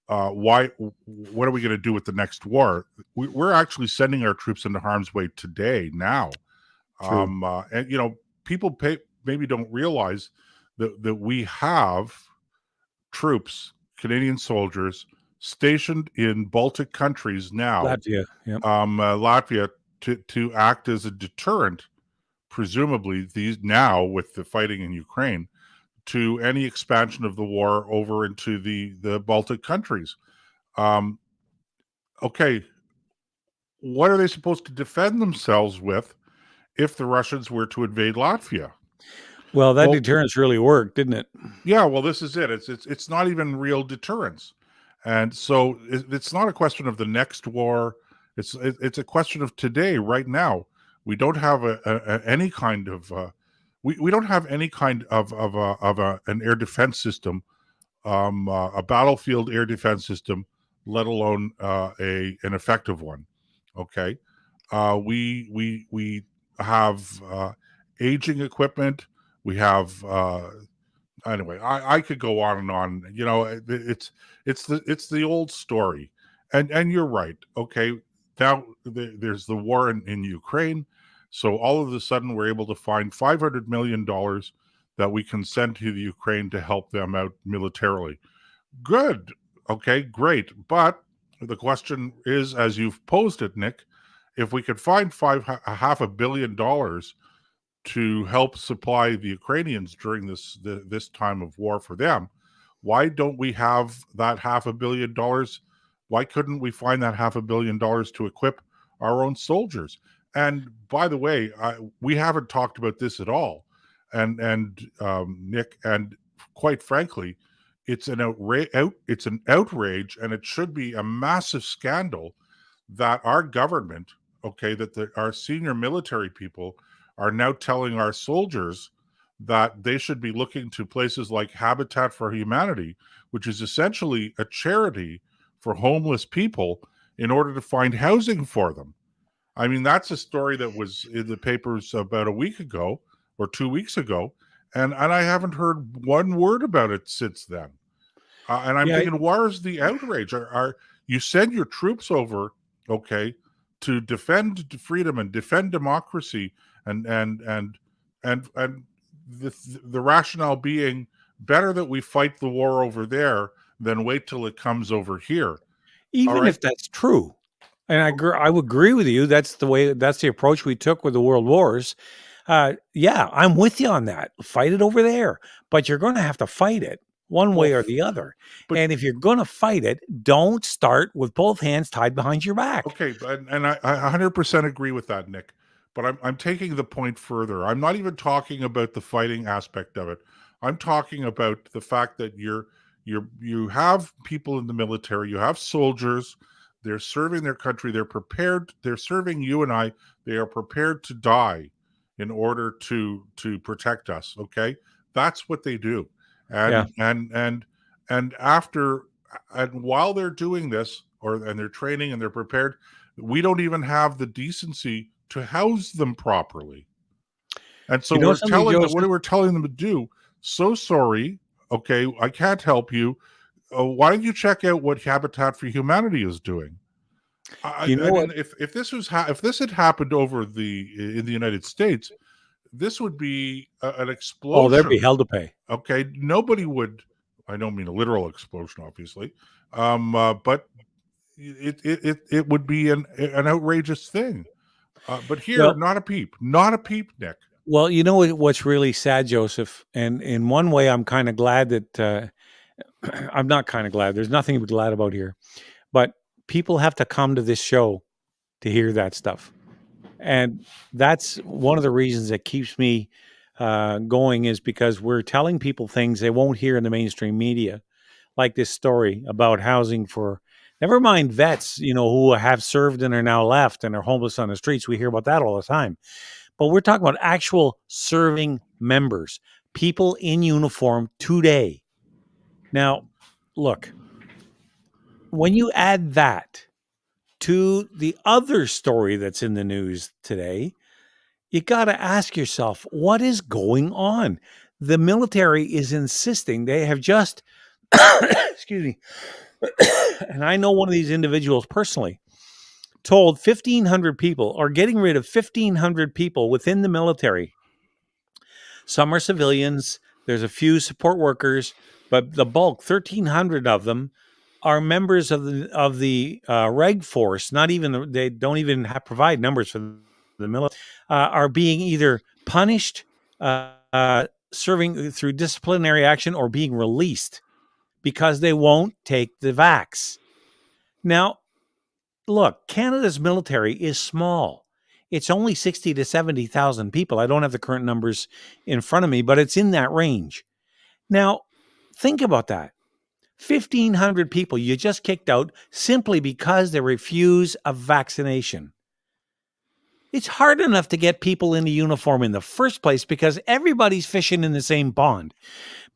what are we going to do with the next war? We're actually sending our troops into harm's way today, now.
True.
And people maybe don't realize that we have troops, Canadian soldiers, stationed in Baltic countries now,
Latvia. Yep.
Latvia, to act as a deterrent, presumably these now with the fighting in Ukraine, to any expansion of the war over into the Baltic countries. Okay, what are they supposed to defend themselves with if the Russians were to invade Latvia?
Well, that
Well,
deterrence really worked, didn't it?
yeah, well, this is it. It's not even real deterrence, and so it's not a question of the next war. It's a question of today, right now. We don't have any kind of we don't have any kind of an air defense system, a battlefield air defense system, let alone an effective one. Okay, we have aging equipment. We have anyway. I could go on and on. It's the old story, and you're right. Okay, now there's the war in Ukraine. So all of a sudden, we're able to find $500 million that we can send to the Ukraine to help them out militarily. Good. Okay, great. But the question is, as you've posed it, Nick, if we could find $500 million to help supply the Ukrainians during this time of war for them, why don't we have that $500 million? Why couldn't we find that $500 million to equip our own soldiers? And by the way, we haven't talked about this at all. And Nick, and quite frankly, it's an outrage, and it should be a massive scandal that our government, that our senior military people are now telling our soldiers that they should be looking to places like Habitat for Humanity, which is essentially a charity for homeless people, in order to find housing for them. I mean, that's a story that was in the papers about a week ago or 2 weeks ago, and I haven't heard one word about it since then. And I'm thinking, where's the outrage? Are you send your troops over, to defend freedom and defend democracy, and the rationale being better that we fight the war over there than wait till it comes over here.
Even if that's true, and I would agree with you. That's the approach we took with the world wars. Yeah, I'm with you on that. Fight it over there, but you're going to have to fight it one way or the other. And if you're going to fight it, don't start with both hands tied behind your back.
Okay, and I 100% agree with that, Nick. But I'm taking the point further. I'm not even talking about the fighting aspect of it. I'm talking about the fact that you have people in the military, you have soldiers, they're serving their country, they're prepared, they're serving you and I, they are prepared to die in order to protect us. Okay, that's what they do. And while they're doing this, and they're training and they're prepared, we don't even have the decency to house them properly. And so we're telling them to do. So sorry. Okay, I can't help you. Why don't you check out what Habitat for Humanity is doing? If this had happened in the United States, this would be an explosion.
Oh, there'd be hell to pay.
Okay, nobody would. I don't mean a literal explosion, obviously, but it would be an outrageous thing. But here, not a peep, Nick.
Well, you know what's really sad, Joseph, and in one way, I'm kind of glad that I'm not kind of glad. There's nothing to be glad about here, but people have to come to this show to hear that stuff, and that's one of the reasons that keeps me going, is because we're telling people things they won't hear in the mainstream media, like this story about housing for, never mind vets, who have served and are now left and are homeless on the streets. We hear about that all the time. But we're talking about actual serving members, people in uniform today. Now, look, when you add that to the other story that's in the news today, you got to ask yourself, what is going on? The military is insisting. They have just, excuse me, and I know one of these individuals personally, told 1,500 people, or getting rid of 1,500 people within the military. Some are civilians. There's a few support workers, but the bulk, 1,300 of them, are members of the reg force. They don't even provide numbers for the military. Are being either punished, serving through disciplinary action, or being released because they won't take the vax. Now, look, Canada's military is small. It's only 60 to 70,000 people. I don't have the current numbers in front of me, but it's in that range. Now, think about that. 1,500 people you just kicked out simply because they refuse a vaccination. It's hard enough to get people into uniform in the first place because everybody's fishing in the same pond.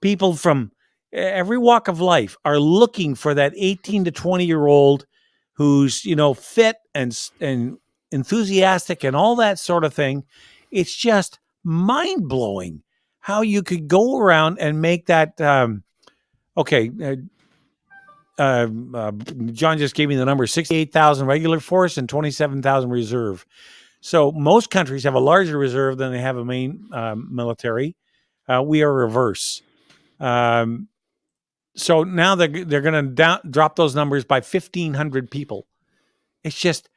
People from every walk of life are looking for that 18 to 20-year-old who's, fit and enthusiastic and all that sort of thing. It's just mind-blowing how you could go around and make that. John just gave me the number: 68,000 regular force and 27,000 reserve. So most countries have a larger reserve than they have a main military. We are reverse. So now they're going to drop those numbers by 1,500 people. It's just,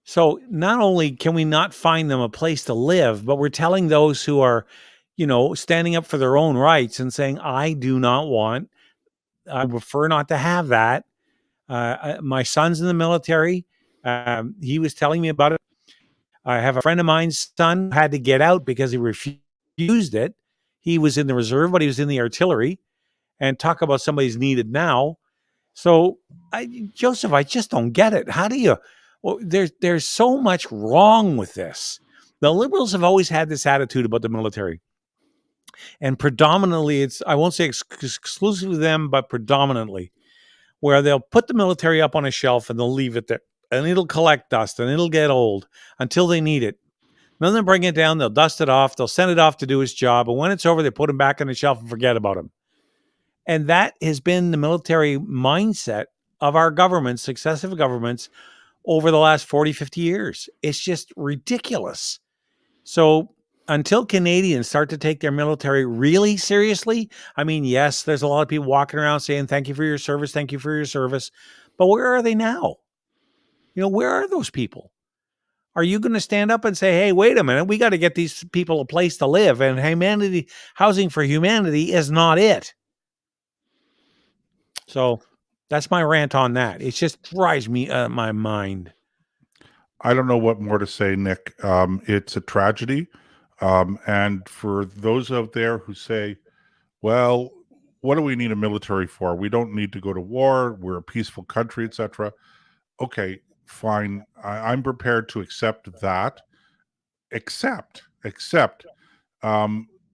so not only can we not find them a place to live, but we're telling those who are, standing up for their own rights and saying, I prefer not to have that. My son's in the military. He was telling me about it. I have a friend of mine's son who had to get out because he refused it. He was in the reserve, but he was in the artillery. And talk about somebody's needed now. So, Joseph, I just don't get it. How do you? Well, there's so much wrong with this. The Liberals have always had this attitude about the military, and predominantly, I won't say exclusively them, but predominantly, where they'll put the military up on a shelf and they'll leave it there, and it'll collect dust and it'll get old until they need it. Then they'll bring it down, they'll dust it off, they'll send it off to do its job, and when it's over, they put him back on the shelf and forget about him. And that has been the military mindset of our governments, successive governments, over the last 40, 50 years. It's just ridiculous. So until Canadians start to take their military really seriously, I mean, yes, there's a lot of people walking around saying, thank you for your service, thank you for your service. But where are they now? Where are those people? Are you going to stand up and say, hey, wait a minute, we got to get these people a place to live, and housing for humanity is not it? So that's my rant on that. It just drives me out of my mind.
I don't know what more to say, Nick. It's a tragedy. And for those out there who say, well, what do we need a military for? We don't need to go to war. We're a peaceful country, etc. Okay, fine. I'm prepared to accept that. Except,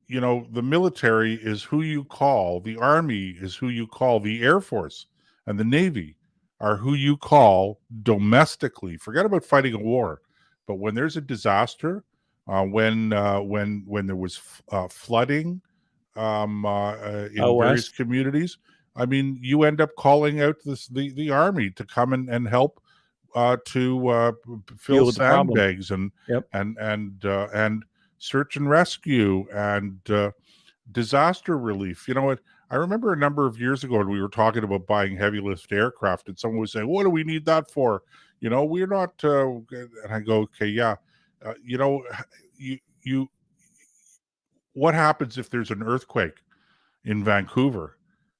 the military is who you call, the Army is who you call, the Air Force and the Navy are who you call domestically. Forget about fighting a war, but when there's a disaster, when there was flooding in various communities, I mean, you end up calling out the Army to come and help to fill sandbags and search and rescue and disaster relief. You know what? I remember a number of years ago when we were talking about buying heavy lift aircraft, and someone was saying, "What do we need that for?" We're not. And I go, "Okay, yeah. You. What happens if there's an earthquake in Vancouver?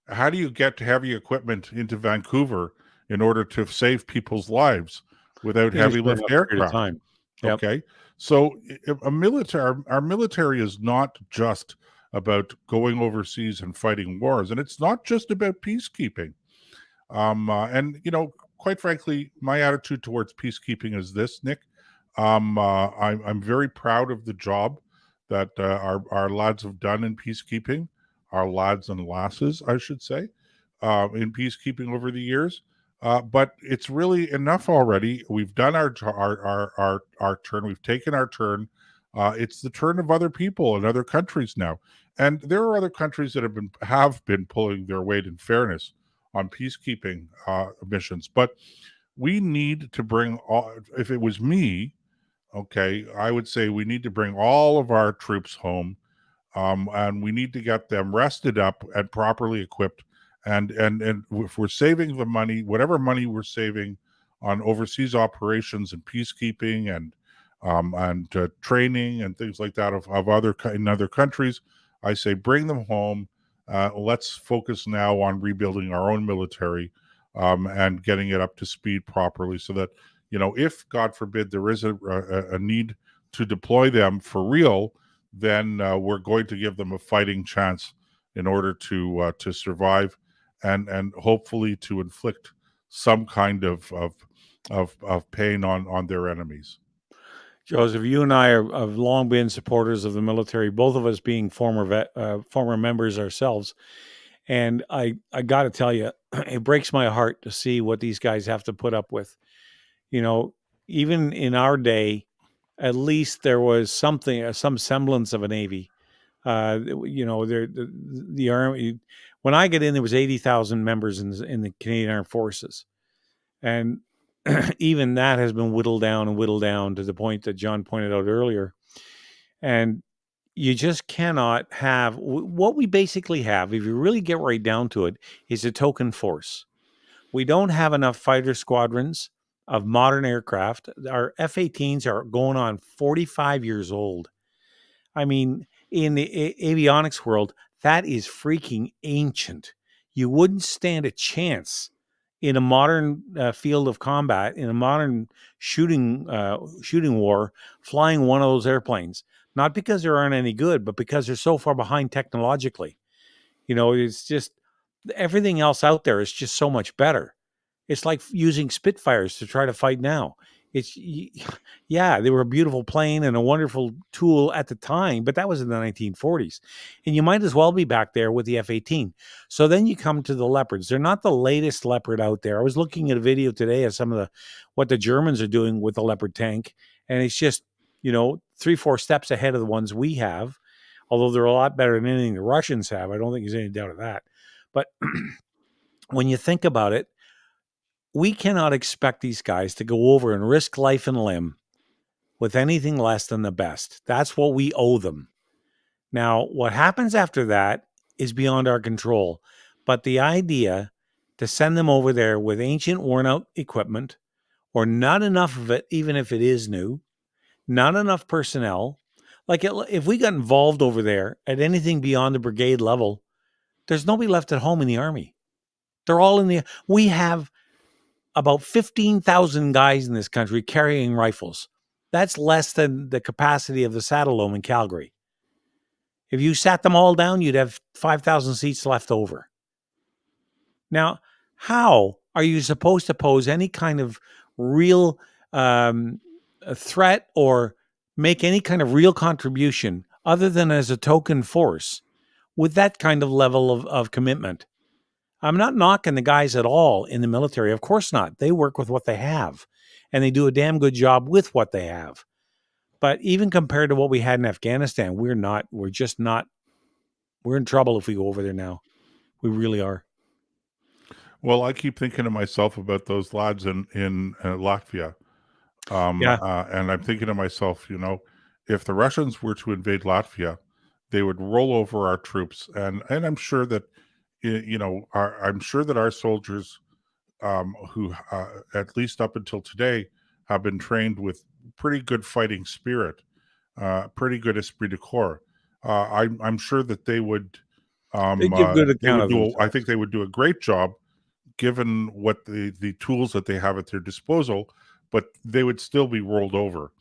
How do you get heavy equipment into Vancouver in order to save people's lives without heavy lift aircraft?" Yep. Okay. So our military is not just about going overseas and fighting wars, and it's not just about peacekeeping. Quite frankly, my attitude towards peacekeeping is this, Nick. I'm very proud of the job that our lads have done in peacekeeping, our lads and lasses, I should say, in peacekeeping over the years. But it's really enough already. We've done our turn. We've taken our turn. It's the turn of other people in other countries now, and there are other countries that have been pulling their weight in fairness on peacekeeping missions. But we need to bring all. If it was me, okay, I would say we need to bring all of our troops home, and we need to get them rested up and properly equipped. And if we're saving the money, whatever money we're saving on overseas operations and peacekeeping and training and things like that in other countries, I say bring them home. Let's focus now on rebuilding our own military and getting it up to speed properly, so that if God forbid there is a need to deploy them for real, then we're going to give them a fighting chance in order to survive. And hopefully to inflict some kind of pain on their enemies.
Joseph, you and I have long been supporters of the military, both of us being former members ourselves. And I got to tell you, it breaks my heart to see what these guys have to put up with. Even in our day, at least there was some semblance of a Navy. The Army. When I get in, there was 80,000 members in the Canadian Armed Forces, and even that has been whittled down to the point that John pointed out earlier. And you just cannot have what we basically have, if you really get right down to it, is a token force. We don't have enough fighter squadrons of modern aircraft. Our F-18s are going on 45 years old. I mean, in the avionics world, that is freaking ancient. You wouldn't stand a chance in a modern field of combat, in a modern shooting war, flying one of those airplanes. Not because there aren't any good, but because they're so far behind technologically. It's just everything else out there is just so much better. It's like using Spitfires to try to fight now. It's yeah, they were a beautiful plane and a wonderful tool at the time, but that was in the 1940s. And you might as well be back there with the F-18. So then you come to the Leopards. They're not the latest Leopard out there. I was looking at a video today of some of what the Germans are doing with the Leopard tank, and it's just, 3-4 steps ahead of the ones we have, although they're a lot better than anything the Russians have. I don't think there's any doubt of that. But when you think about it, we cannot expect these guys to go over and risk life and limb with anything less than the best. That's what we owe them. Now, what happens after that is beyond our control. But the idea to send them over there with ancient, worn out equipment, or not enough of it, even if it is new, not enough personnel, like if we got involved over there at anything beyond the brigade level, there's nobody left at home in the Army. They're all we have about 15,000 guys in this country carrying rifles. That's less than the capacity of the Saddledome in Calgary. If you sat them all down, you'd have 5,000 seats left over. Now, how are you supposed to pose any kind of real threat or make any kind of real contribution other than as a token force with that kind of level of commitment? I'm not knocking the guys at all in the military. Of course not. They work with what they have, and they do a damn good job with what they have. But even compared to what we had in Afghanistan, we're in trouble if we go over there now. We really are.
Well, I keep thinking to myself about those lads in Latvia. And I'm thinking to myself, if the Russians were to invade Latvia, they would roll over our troops. And I'm sure that, I'm sure that our soldiers, who at least up until today have been trained with pretty good fighting spirit, pretty good esprit de corps. I'm sure that they would.
They give good account of themselves.
I think they would do a great job, given what the tools that they have at their disposal. But they would still be rolled over,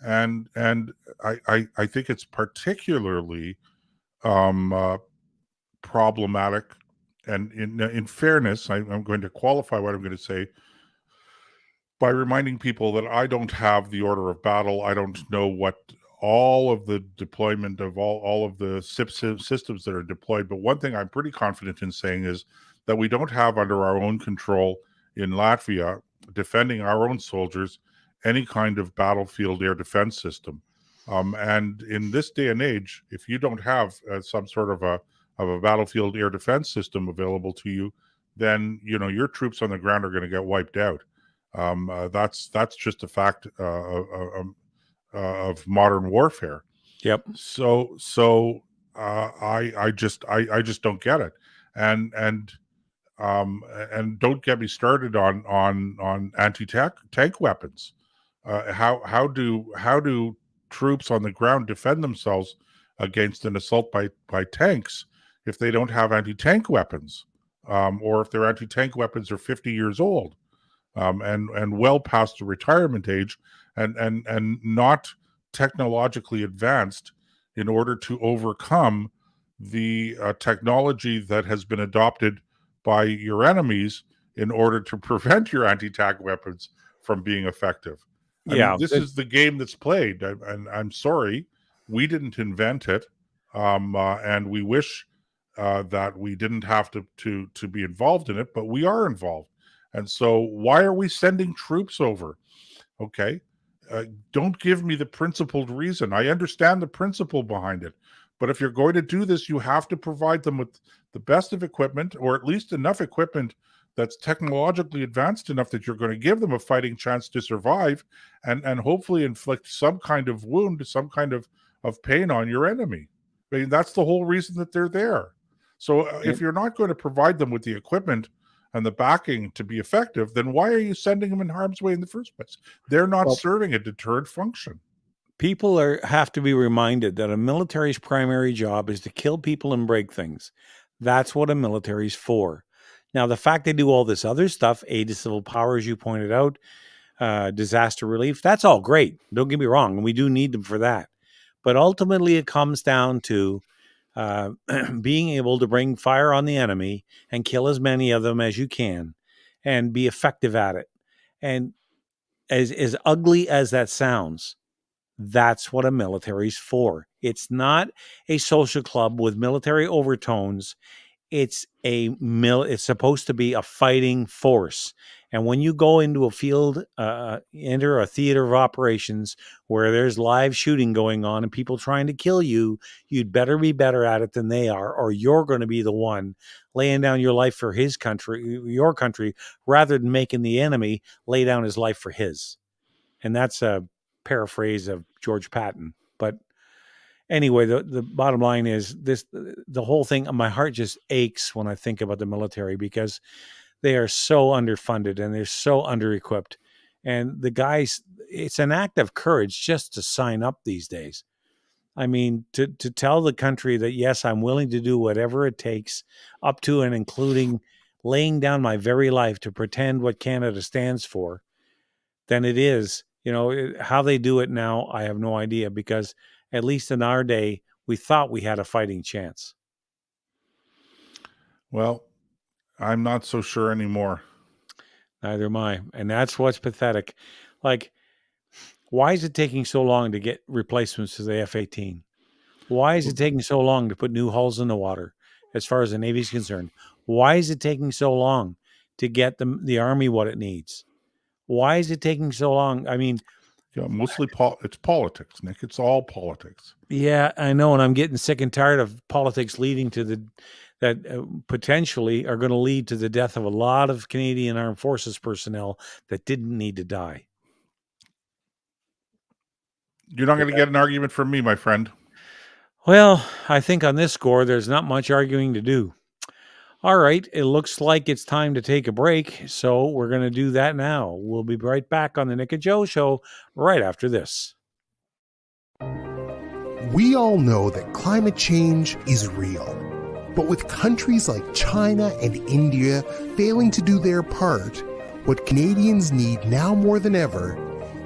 and I think it's particularly problematic. And in fairness, I'm going to qualify what I'm going to say by reminding people that I don't have the order of battle. I don't know what all of the deployment of all of the systems that are deployed. But one thing I'm pretty confident in saying is that we don't have under our own control in Latvia, defending our own soldiers, any kind of battlefield air defense system. And in this day and age, if you don't have some sort of a battlefield air defense system available to you, then your troops on the ground are going to get wiped out. That's just a fact of modern warfare.
Yep.
So I just don't get it, and don't get me started on anti-tank weapons. How do troops on the ground defend themselves against an assault by tanks if they don't have anti-tank weapons, or if their anti-tank weapons are 50 years old, and well past the retirement age, and not technologically advanced in order to overcome the technology that has been adopted by your enemies in order to prevent your anti-tank weapons from being effective. I mean, this is the game that's played, and I'm sorry, we didn't invent it, and we wish that we didn't have to be involved in it, but we are involved. And so why are we sending troops over? Okay. Don't give me the principled reason. I understand the principle behind it, but if you're going to do this, you have to provide them with the best of equipment, or at least enough equipment that's technologically advanced enough that you're going to give them a fighting chance to survive, and hopefully inflict some kind of wound, some kind of of pain on your enemy. I mean, that's the whole reason that they're there. So if you're not going to provide them with the equipment and the backing to be effective, then why are you sending them in harm's way in the first place? They're not serving a deterrent function.
People have to be reminded that a military's primary job is to kill people and break things. That's what a military's for. Now, the fact they do all this other stuff, aid to civil power, as you pointed out, disaster relief, that's all great. Don't get me wrong. And we do need them for that. But ultimately, it comes down to being able to bring fire on the enemy and kill as many of them as you can and be effective at it. And as ugly as that sounds, that's what a military's for. It's not a social club with military overtones. It's it's supposed to be a fighting force. And when you go into a field, enter a theater of operations where there's live shooting going on and people trying to kill you, you'd better be better at it than they are, or you're going to be the one laying down your life for his country, your country, rather than making the enemy lay down his life for his. And that's a paraphrase of George Patton. But anyway, the bottom line is this: the whole thing, my heart just aches when I think about the military, because they are so underfunded and they're so under-equipped. And the guys, it's an act of courage just to sign up these days. I mean, to tell the country that, yes, I'm willing to do whatever it takes, up to and including laying down my very life to pretend what Canada stands for, then it is. How they do it now, I have no idea, because at least in our day, we thought we had a fighting chance.
Well, I'm not so sure anymore.
Neither am I. And that's what's pathetic. Like, why is it taking so long to get replacements to the F-18? Why is it taking so long to put new hulls in the water as far as the Navy is concerned? Why is it taking so long to get the Army what it needs? Why is it taking so long? I mean,
mostly it's politics, Nick. It's all politics.
Yeah, I know. And I'm getting sick and tired of politics leading to that potentially are going to lead to the death of a lot of Canadian Armed Forces personnel that didn't need to die.
You're not going to get an argument from me, my friend.
Well, I think on this score, there's not much arguing to do. All right, it looks like it's time to take a break, so we're going to do that now. We'll be right back on the Nick and Joe Show right after this.
We all know that climate change is real. But with countries like China and India failing to do their part, what Canadians need now more than ever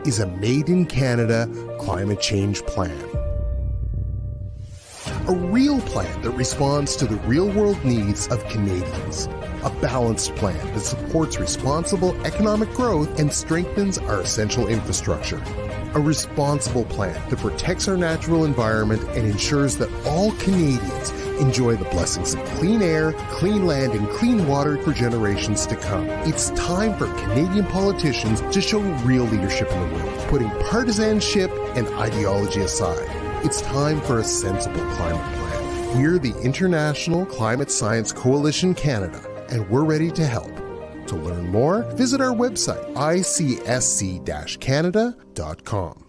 is a Made in Canada climate change plan. A real plan that responds to the real-world needs of Canadians. A balanced plan that supports responsible economic growth and strengthens our essential infrastructure. A responsible plan that protects our natural environment and ensures that all Canadians enjoy the blessings of clean air, clean land, and clean water for generations to come. It's time for Canadian politicians to show real leadership in the world, putting partisanship and ideology aside. It's time for a sensible climate plan. We're the International Climate Science Coalition Canada, and we're ready to help. To learn more, visit our website, icsc-canada.com.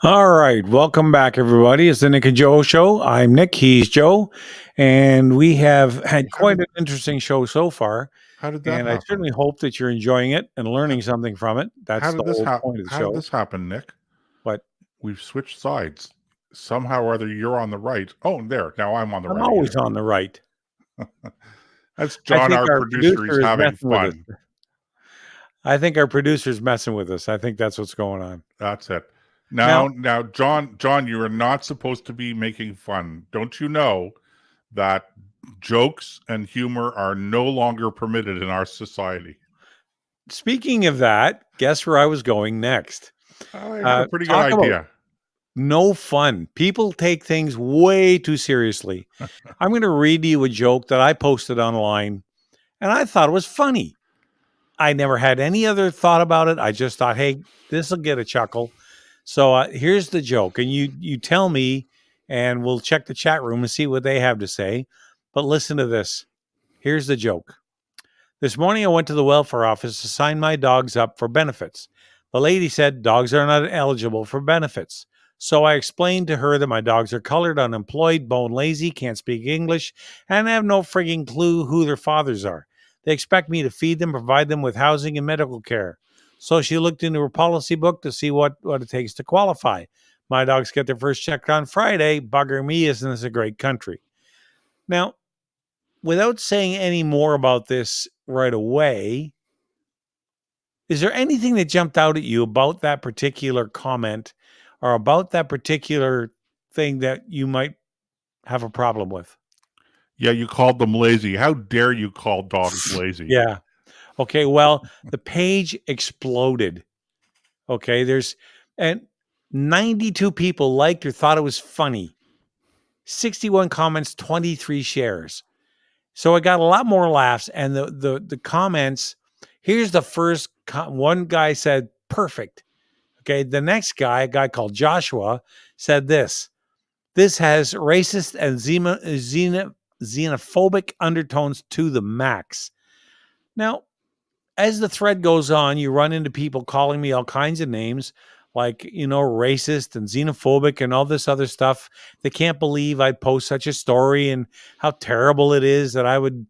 All right, welcome back, everybody. It's the Nick and Joe Show. I'm Nick, he's Joe, and we have had quite an interesting show so far.
How did that
and
happen?
I certainly hope that you're enjoying it and learning something from it. That's the whole point of the show.
How did this happen, Nick?
What?
We've switched sides. Somehow or other, you're on the right. Oh, there. Now I'm on the
I'm
right
always
again.
on the right.
That's
I
John,
think
our
our
producer. He's
producer is
having
messing with us.
fun.
I think our producer's messing with us. I think that's what's going on.
That's it. Now, John, you are not supposed to be making fun. Don't you know that jokes and humor are no longer permitted in our society?
Speaking of that, guess where I was going next?
I had a pretty good
Talk about
idea.
no fun. People take things way too seriously. I'm going to read you a joke that I posted online, and I thought it was funny. I never had any other thought about it. I just thought, hey, this will get a chuckle. So here's the joke, and you tell me, and we'll check the chat room and see what they have to say. But listen to this. Here's the joke. This morning, I went to the welfare office to sign my dogs up for benefits. The lady said dogs are not eligible for benefits. So I explained to her that my dogs are colored, unemployed, bone lazy, can't speak English, and have no frigging clue who their fathers are. They expect me to feed them, provide them with housing and medical care. So she looked into her policy book to see what it takes to qualify. My dogs get their first check on Friday. Bugger me, isn't this a great country? Now, without saying any more about this right away, is there anything that jumped out at you about that particular comment or about that particular thing that you might have a problem with?
Yeah, you called them lazy. How dare you call dogs lazy?
Yeah. Okay, well, the page exploded. Okay, and 92 people liked or thought it was funny. 61 comments, 23 shares. So I got a lot more laughs, and the comments. Here's the first one guy said, perfect. Okay. The next guy, a guy called Joshua, said this. This has racist and xenophobic undertones to the max. Now, as the thread goes on, you run into people calling me all kinds of names like, racist and xenophobic and all this other stuff. They can't believe I'd post such a story and how terrible it is that I would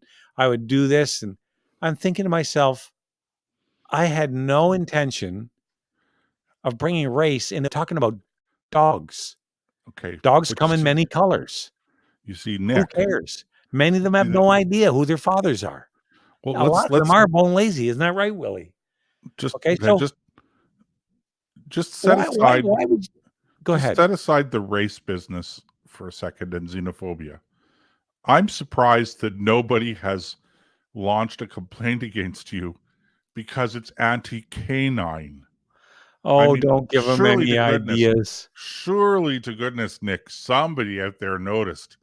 do this. And I'm thinking to myself, I had no intention of bringing race into talking about dogs.
Okay.
Dogs
but
come in many colors.
You see,
Who
Nick.
cares? Many of them have no idea who their fathers are.
Well,
A lot of them are bone lazy. Isn't that right, Willie?
Just
Okay, so
just set aside.
Why would you, go
just
ahead.
Set aside the race business for a second and xenophobia. I'm surprised that nobody has launched a complaint against you because it's anti-canine.
Oh, don't give them any ideas.
Surely to goodness, Nick, somebody out there noticed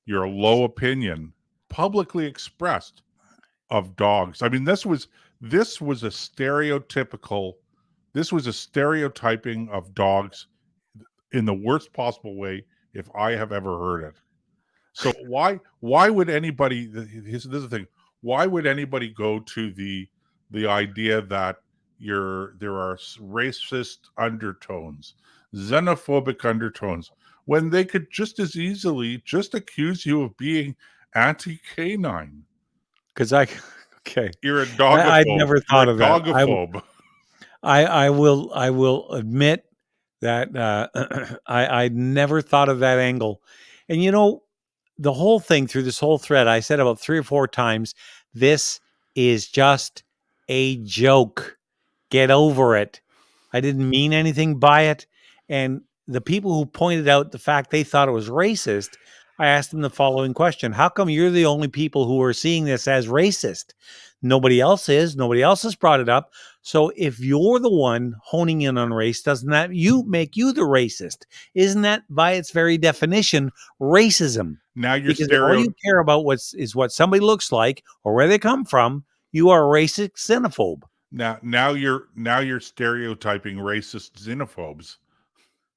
your low opinion publicly expressed of dogs. I mean, this was a stereotyping of dogs in the worst possible way if I have ever heard it. So why would anybody, this is the thing, why would anybody go to the idea that there are racist undertones, xenophobic undertones, when they could just as easily just accuse you of being anti-canine?
Because
You're a dogophobe.
I'd never thought of that.
Dogophobe.
I will admit that I never thought of that angle. And the whole thing through this whole thread, I said about 3 or 4 times, this is just a joke. Get over it. I didn't mean anything by it. And the people who pointed out the fact they thought it was racist, I asked them the following question. How come you're the only people who are seeing this as racist? Nobody else is. Nobody else has brought it up. So if you're the one honing in on race, doesn't that make you the racist? Isn't that by its very definition racism?
Now you're
because all you care about is what somebody looks like or where they come from. You are a racist xenophobe.
Now you're stereotyping racist xenophobes.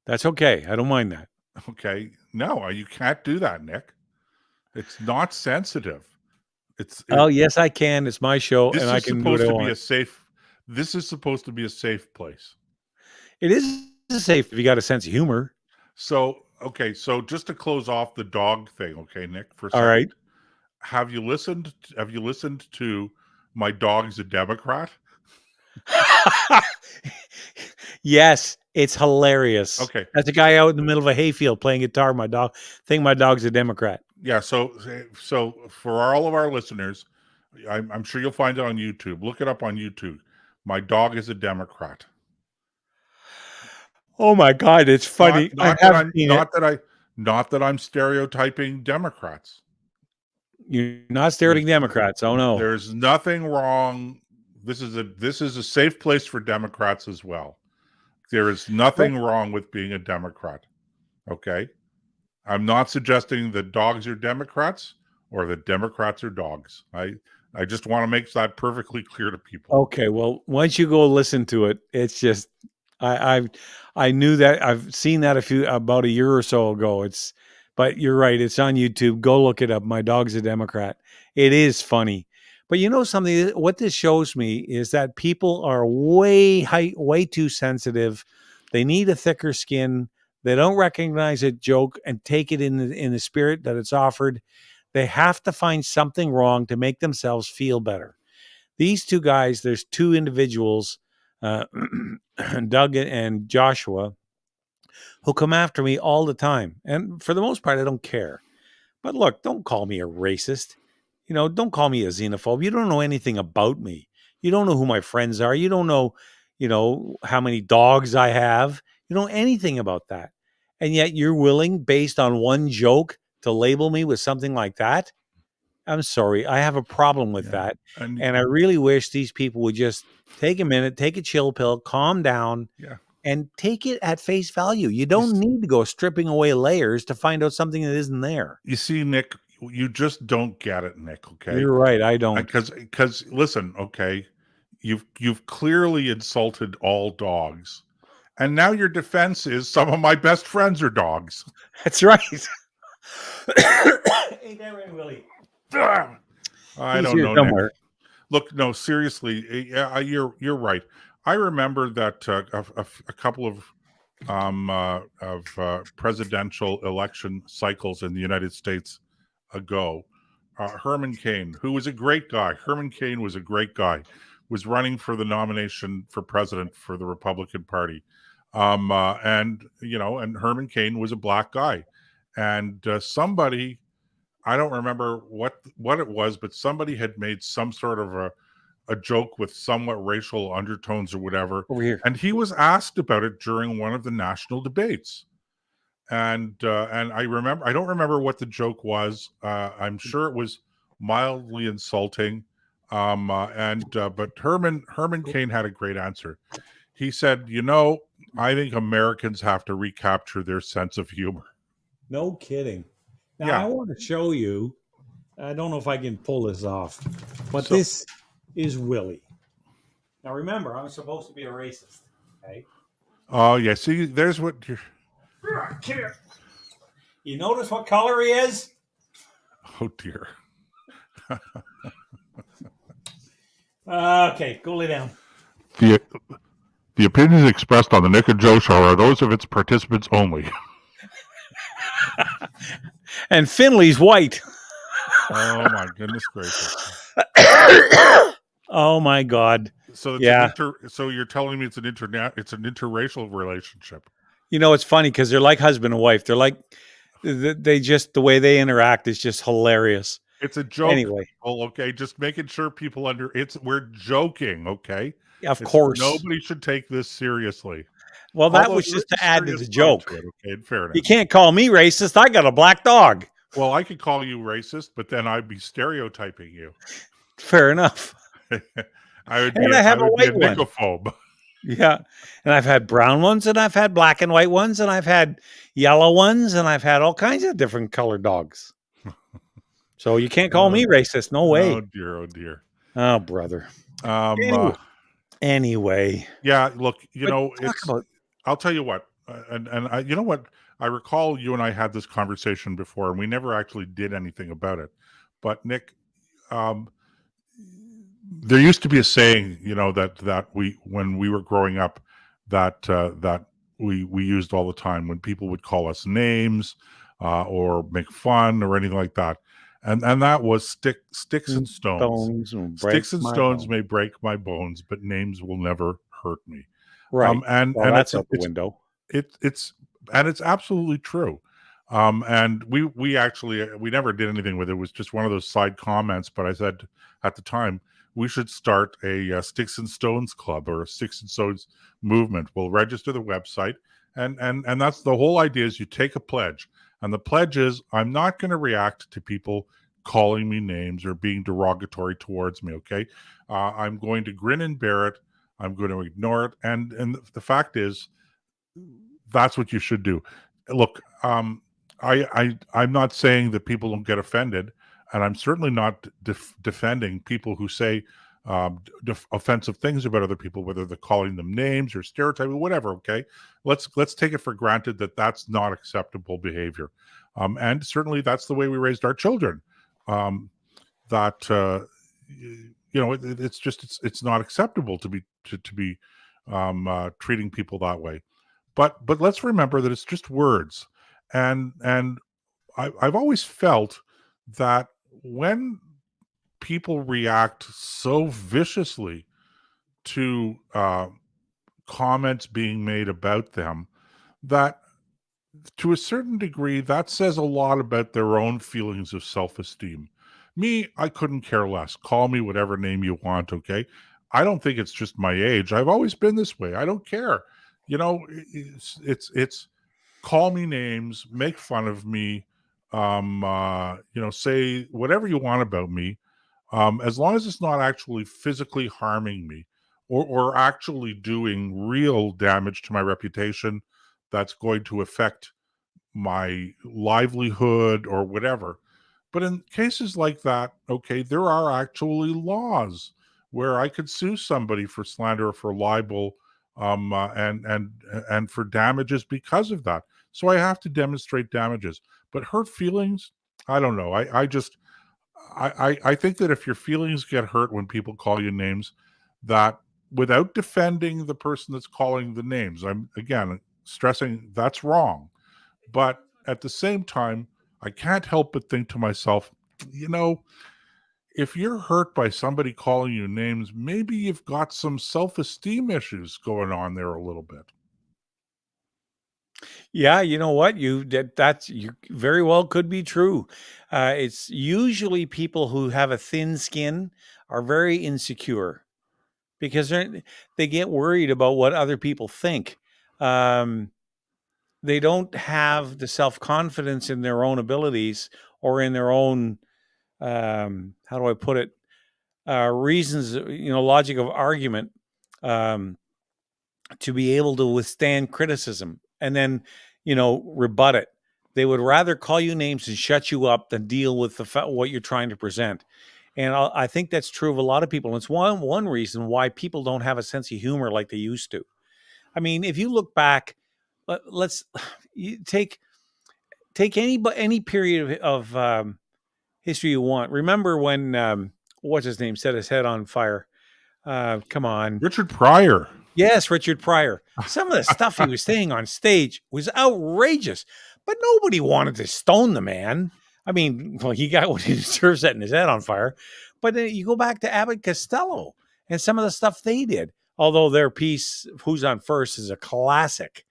That's okay. I don't mind that.
Okay. No, you can't do that, Nick. It's not sensitive.
Yes, I can. It's my show, and I can do what I want.
This is supposed to be a safe place.
It is safe if you got a sense of humor.
So, okay. So just to close off the dog thing, okay, Nick, for a second.
All right.
Have you listened to My Dog's a Democrat?
Yes. It's hilarious.
Okay.
That's a guy out in the middle of a hayfield playing guitar. My dog's a Democrat.
Yeah. So for all of our listeners, I'm sure you'll find it on YouTube. Look it up on YouTube. My dog is a Democrat.
Oh my God, it's funny.
Not that I'm stereotyping Democrats.
You're not stereotyping Democrats. Oh no.
There's nothing wrong. This is a safe place for Democrats as well. There is nothing wrong with being a Democrat. Okay? I'm not suggesting that dogs are Democrats or that Democrats are dogs. I just want to make that perfectly clear to people.
Okay, well, once you go listen to it, it's just I knew that. I've seen that about a year or so ago. But you're right, it's on YouTube. Go look it up. My dog's a Democrat. It is funny. But you know something, what this shows me is that people are way too sensitive. They need a thicker skin. They don't recognize a joke and take it in the spirit that it's offered. They have to find something wrong to make themselves feel better. These two guys, there's two individuals, Doug and Joshua, who come after me all the time. And for the most part, I don't care. But look, don't call me a racist. Don't call me a xenophobe. You don't know anything about me. You don't know who my friends are. You don't know, how many dogs I have. You don't know anything about that. And yet you're willing, based on one joke, to label me with something like that. I'm sorry. I have a problem with that. And I really wish these people would just take a minute, take a chill pill, calm down, and take it at face value. You don't need to go stripping away layers to find out something that isn't there.
You see, Nick, you just don't get it, Nick. Okay,
you're right. I don't.
Because listen, okay, you've clearly insulted all dogs, and now your defense is some of my best friends are dogs.
That's right. Ain't that right, Willie?
I don't know. Nick. Look, no, seriously, you're right. I remember that a couple of presidential election cycles in the United States ago, Herman Cain, who was a great guy. Herman Cain was a great guy, was running for the nomination for president for the Republican Party. And Herman Cain was a black guy. And somebody, I don't remember what it was, but somebody had made some sort of a joke with somewhat racial undertones or whatever.
Over here.
And he was asked about it during one of the national debates. And I don't remember what the joke was. I'm sure it was mildly insulting. But Herman Cain had a great answer. He said, I think Americans have to recapture their sense of humor.
No kidding. Now I want to show you. I don't know if I can pull this off, but this is Willie. Now remember, I'm supposed to be a racist. Okay.
Oh yeah. See, there's what you're.
You notice what color he is?
Oh dear.
Okay, go lay down.
The opinions expressed on the Nick and Joe show are those of its participants only.
And Finley's white.
Oh my goodness gracious.
Oh my God.
So it's so you're telling me it's an interracial relationship.
It's funny because they're like husband and wife. They're like the way they interact is just hilarious.
It's a joke.
Anyway.
Well, okay, just making sure people we're joking, okay?
Of course.
Nobody should take this seriously.
Well, that was just to add to the joke.
Okay, fair enough.
You can't call me racist. I got a black dog.
Well, I could call you racist, but then I'd be stereotyping you.
Fair enough.
I would be a nicophobe.
Yeah. And I've had brown ones, and I've had black and white ones, and I've had yellow ones, and I've had all kinds of different colored dogs. So you can't call me racist. No way.
Oh, dear. Oh, dear.
Oh, brother. Anyway.
Yeah, look, I'll tell you what, and I, you know what, I recall you and I had this conversation before, and we never actually did anything about it. But Nick, there used to be a saying, that we, when we were growing up, that we used all the time when people would call us names or make fun or anything like that. And that was sticks and stones. Sticks and stones may break my bones, but names will never hurt me.
Right.
And
Well,
and
that's out the window.
it's and it's absolutely true. And we actually we never did anything with it. It was just one of those side comments. But I said at the time we should start a Sticks and Stones club or a Sticks and Stones movement. We'll register the website, and that's the whole idea. Is you take a pledge, and the pledge is I'm not going to react to people calling me names or being derogatory towards me. Okay, I'm going to grin and bear it. I'm going to ignore it. And the fact is, that's what you should do. Look, I'm not saying that people don't get offended, and I'm certainly not defending people who say offensive things about other people, whether they're calling them names or stereotyping, whatever. Okay, let's take it for granted that that's not acceptable behavior, and certainly that's the way we raised our children. That it's just it's not acceptable to be treating people that way. But let's remember that it's just words, and I've always felt that when people react so viciously to comments being made about them, that to a certain degree that says a lot about their own feelings of self-esteem. Me, I couldn't care less. Call me whatever name you want, okay? I don't think it's just my age. I've always been this way. I don't care. It's call me names, make fun of me, say whatever you want about me, as long as it's not actually physically harming me or actually doing real damage to my reputation that's going to affect my livelihood or whatever. But in cases like that, okay, there are actually laws where I could sue somebody for slander or for libel, and for damages because of that. So I have to demonstrate damages. But hurt feelings, I don't know. I think that if your feelings get hurt when people call you names, that without defending the person that's calling the names, I'm again stressing that's wrong. But at the same time, I can't help but think to myself, you know, if you're hurt by somebody calling you names, maybe you've got some self-esteem issues going on there a little bit.
Yeah, you know what? That's you very well could be true. It's usually people who have a thin skin are very insecure because they get worried about what other people think. Um, they don't have the self confidence in their own abilities or in their own how do I put it reasons, logic of argument, um, to be able to withstand criticism and then, rebut it. They would rather call you names and shut you up than deal with what you're trying to present. And I think that's true of a lot of people. And it's one reason why people don't have a sense of humor like they used to. I mean, if you look back, let's you take any period of history you want. Remember when what's his name set his head on fire? Come on,
Richard Pryor.
yes, Richard Pryor. Some of the stuff he was saying on stage was outrageous, but nobody wanted to stone the man. I mean, well, he got what he deserves, setting his head on fire. But then you go back to Abbott Costello and some of the stuff they did. Although their piece, "Who's on First," is a classic,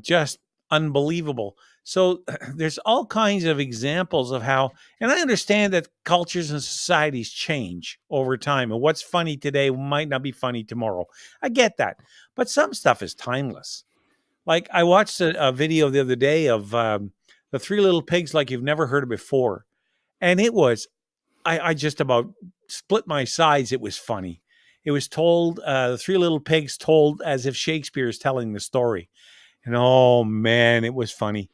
just unbelievable. So there's all kinds of examples of how, and I understand that cultures and societies change over time, and what's funny today might not be funny tomorrow. I get that, but some stuff is timeless. Like I watched a video the other day of the Three Little Pigs, like you've never heard of before, and it was, I just about split my sides. It was funny. It was told, the Three Little Pigs told as if Shakespeare is telling the story. And oh man, it was funny.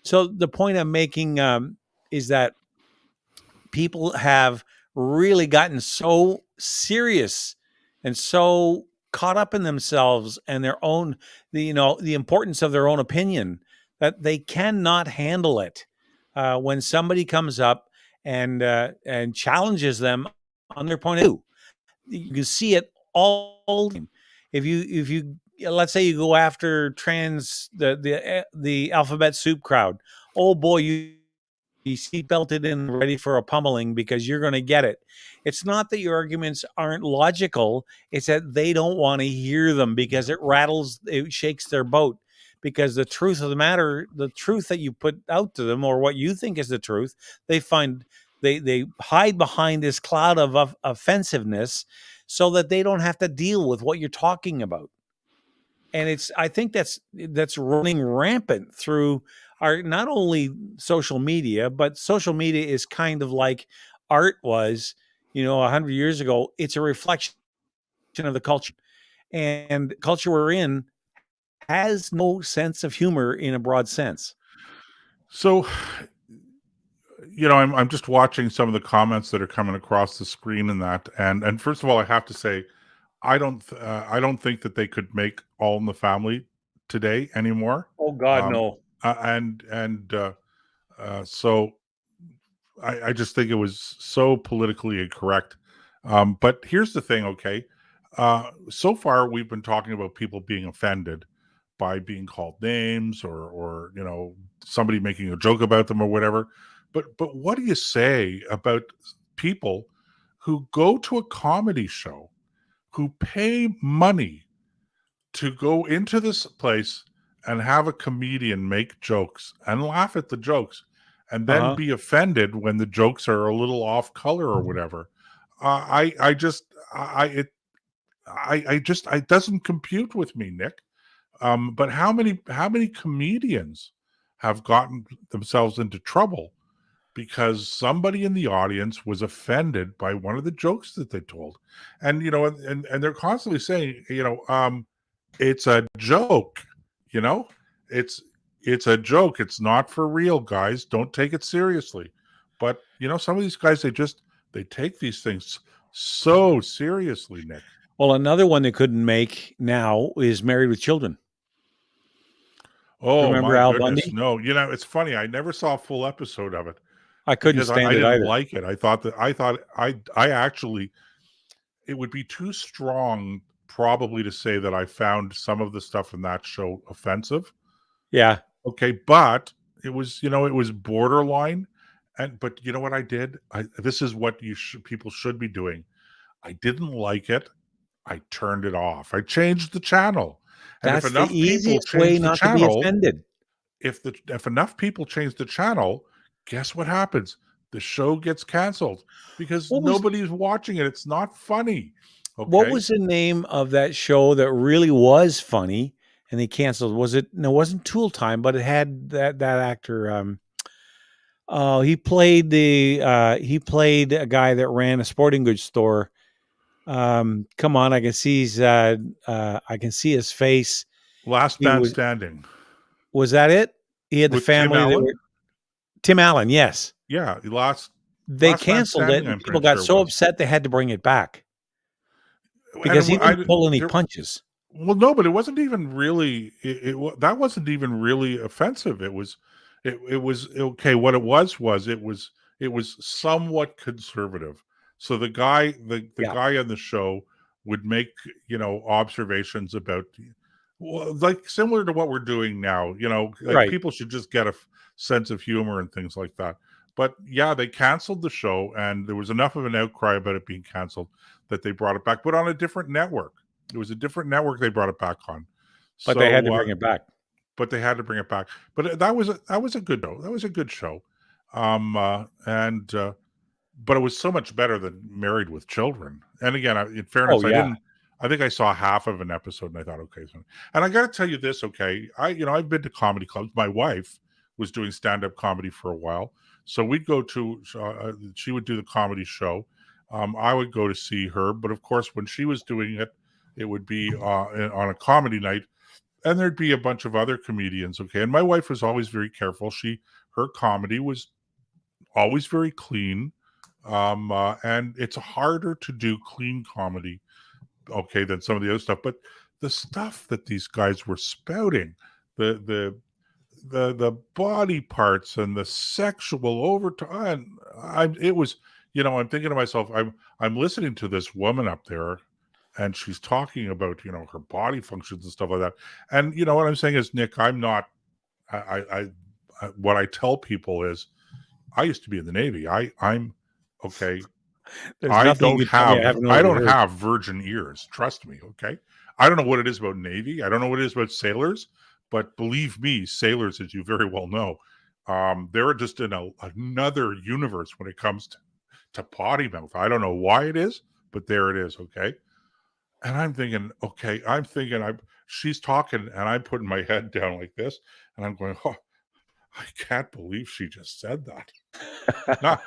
So the point I'm making is that people have really gotten so serious and so caught up in themselves and their own, the importance of their own opinion, that they cannot handle it when somebody comes up and challenges them on their point of view. You can see it all the time. If you let's say you go after the alphabet soup crowd, oh boy, you seatbelted in, ready for a pummeling because you're going to get it. It's not that your arguments aren't logical. It's that they don't want to hear them because it shakes their boat. Because the truth of the matter, the truth that you put out to them or what you think is the truth, they hide behind this cloud of offensiveness so that they don't have to deal with what you're talking about. And I think that's running rampant through our not only social media, but social media is kind of like art was, 100 years ago. It's a reflection of the culture, and culture we're in has no sense of humor in a broad sense.
So, I'm just watching some of the comments that are coming across the screen and first of all, I have to say, I don't think that they could make All in the Family today anymore.
Oh God,
Um,
no.
so I just think it was so politically incorrect. But here's the thing, okay? So far we've been talking about people being offended by being called names or somebody making a joke about them or whatever. But what do you say about people who go to a comedy show, who pay money to go into this place and have a comedian make jokes and laugh at the jokes and then
Uh-huh.
be offended when the jokes are a little off color or whatever? It doesn't compute with me, Nick. But how many comedians have gotten themselves into trouble because somebody in the audience was offended by one of the jokes that they told? And and they're constantly saying, it's a joke, you know it's a joke, it's not for real, guys, don't take it seriously. But some of these guys, they take these things so seriously, Nick.
Well, another one they couldn't make now is Married with Children.
Oh
Remember
my
Al
goodness,
Bundy?
no. It's funny, I never saw a full episode of it
I couldn't
because
stand
I
it
didn't
either.
like it. I actually, it would be too strong probably to say that I found some of the stuff in that show offensive.
Yeah.
Okay, but it was borderline. But you know what I did? This is what people should be doing. I didn't like it. I turned it off. I changed the channel. And if
That's the
enough people
easiest way
change the
not to be
channel,
offended.
if enough people change the channel, guess what happens? The show gets canceled because
What was
nobody's watching it. It's not funny.
what
Okay.
was the name of that show that really was funny and they canceled? Was it no, it wasn't Tool Time, but it had that actor he played a guy that ran a sporting goods store. Come on, I can see I can see his face.
Last
He
Man
was
Standing
was that it? He had the
with Tim
family that
Allen.
were Tim Allen, yes.
Yeah,
They
Last Man
canceled it
Standing,
and
I'm
people
pretty
got
sure it
so
was.
upset they had to bring it back because
And
he
I
didn't pull any
there
punches.
Well, no, but it wasn't even really that wasn't even really offensive. It was okay. What it was somewhat conservative. So the
Yeah,
guy on the show would make observations about, well, like similar to what we're doing now. Like
right.
people should just get a sense of humor and things like that. But yeah, they canceled the show, and there was enough of an outcry about it being canceled that they brought it back, but on a different network. It was a different network they brought it back on.
But they had to
So,
bring it back.
but they had to bring it back. But that was a good show. That was a good show. And But it was so much better than Married with Children. And again, in
Oh
fairness,
yeah.
I think I saw half of an episode and I thought, okay. And I got to tell you this, okay. I've been to comedy clubs. My wife was doing stand-up comedy for a while. So we'd go to, she would do the comedy show. I would go to see her. But of course, when she was doing it, it would be on a comedy night, and there'd be a bunch of other comedians. Okay. And my wife was always very careful. Her comedy was always very clean. And it's harder to do clean comedy, okay, than some of the other stuff. But the stuff that these guys were spouting, the body parts and the sexual overtime, it was, I'm thinking to myself, I'm listening to this woman up there, and she's talking about her body functions and stuff like that. And what I'm saying is, Nick, I'm not. I what I tell people is, I used to be in the Navy. I'm okay.
There's
I
nothing
don't
you can tell me I
have
haven't
I
already
don't
heard.
have virgin ears. Trust me, okay? I don't know what it is about Navy. I don't know what it is about sailors, but believe me, sailors, as you very well know, they're just in another universe when it comes to potty mouth. I don't know why it is, but there it is, okay? And I'm thinking, okay, she's talking and I'm putting my head down like this, and I'm going, oh, I can't believe she just said that.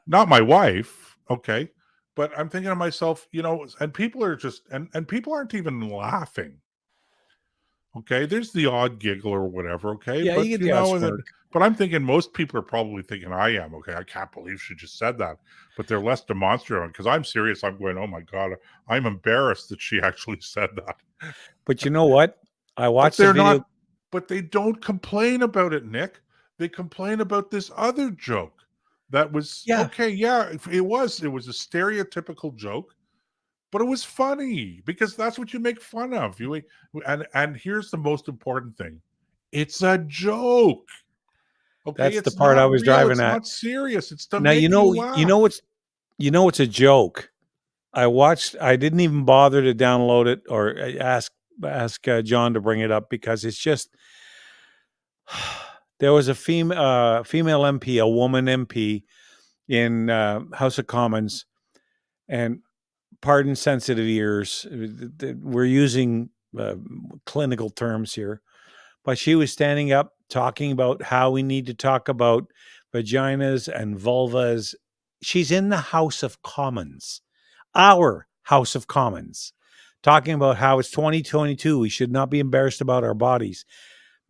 Not my wife, okay, but I'm thinking to myself, and people are just and people aren't even laughing. Okay, there's the odd giggle or whatever, okay,
Yeah, you
but
get the odd
then,
smirk.
but I'm thinking most people are probably thinking I am, okay. I can't believe she just said that, but they're less demonstrative because I'm serious. I'm going, oh my god, I'm embarrassed that she actually said that.
But you know what? I
But
watched the
they're
video.
not. But they don't complain about it, Nick. They complain about this other joke that was
Yeah,
okay. Yeah, it was. It was a stereotypical joke, but it was funny because that's what you make fun of. And here's the most important thing: it's a joke. Okay,
that's the
it's
part I
not
was
real.
driving
It's
at.
not serious. It's to
Now
make you laugh.
it's a joke. I didn't even bother to download it or ask John to bring it up because it's just there was a female MP, a woman MP in House of Commons, and pardon sensitive ears, we're using clinical terms here, but she was standing up talking about how we need to talk about vaginas and vulvas. She's in the House of Commons, our House of Commons, talking about how it's 2022. We should not be embarrassed about our bodies.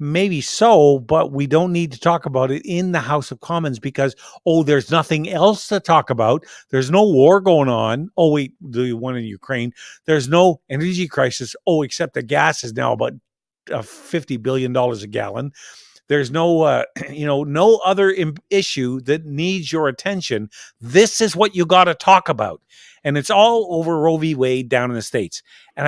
Maybe so, but we don't need to talk about it in the House of Commons because, oh, there's nothing else to talk about. There's no war going on. Oh, wait, the one in Ukraine. There's no energy crisis. Oh, except the gas is now about $50 billion a gallon. There's no, no other issue that needs your attention. This is what you got to talk about. And it's all over Roe v. Wade down in the States. And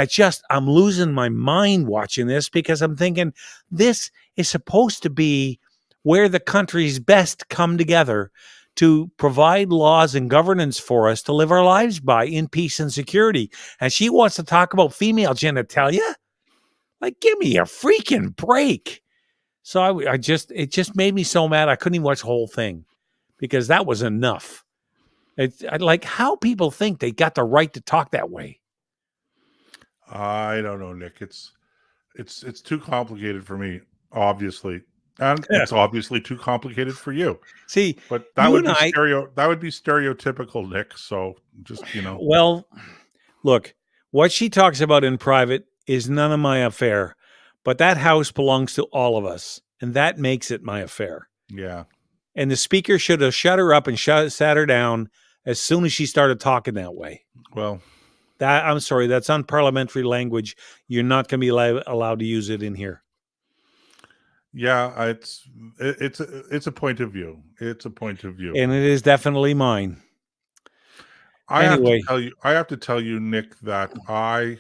I'm losing my mind watching this because I'm thinking this is supposed to be where the country's best come together to provide laws and governance for us to live our lives by in peace and security. And she wants to talk about female genitalia? Like, give me a freaking break. So it just made me so mad. I couldn't even watch the whole thing because that was enough. Like how people think they got the right to talk that way.
I don't know, Nick. It's too complicated for me, obviously, and it's obviously too complicated for you.
See,
But that
you
would
and
be
I,
stereotypical, Nick. So just.
well, look, what she talks about in private is none of my affair, but that house belongs to all of us, and that makes it my affair.
Yeah.
And the speaker should have shut her up and sat her down as soon as she started talking that way.
Well,
I'm sorry, that's unparliamentary language. You're not going to be allowed to use it in here.
yeah, it's a point of view. It's a point of view.
And it is definitely mine.
I
Anyway.
have to tell you, Nick, that I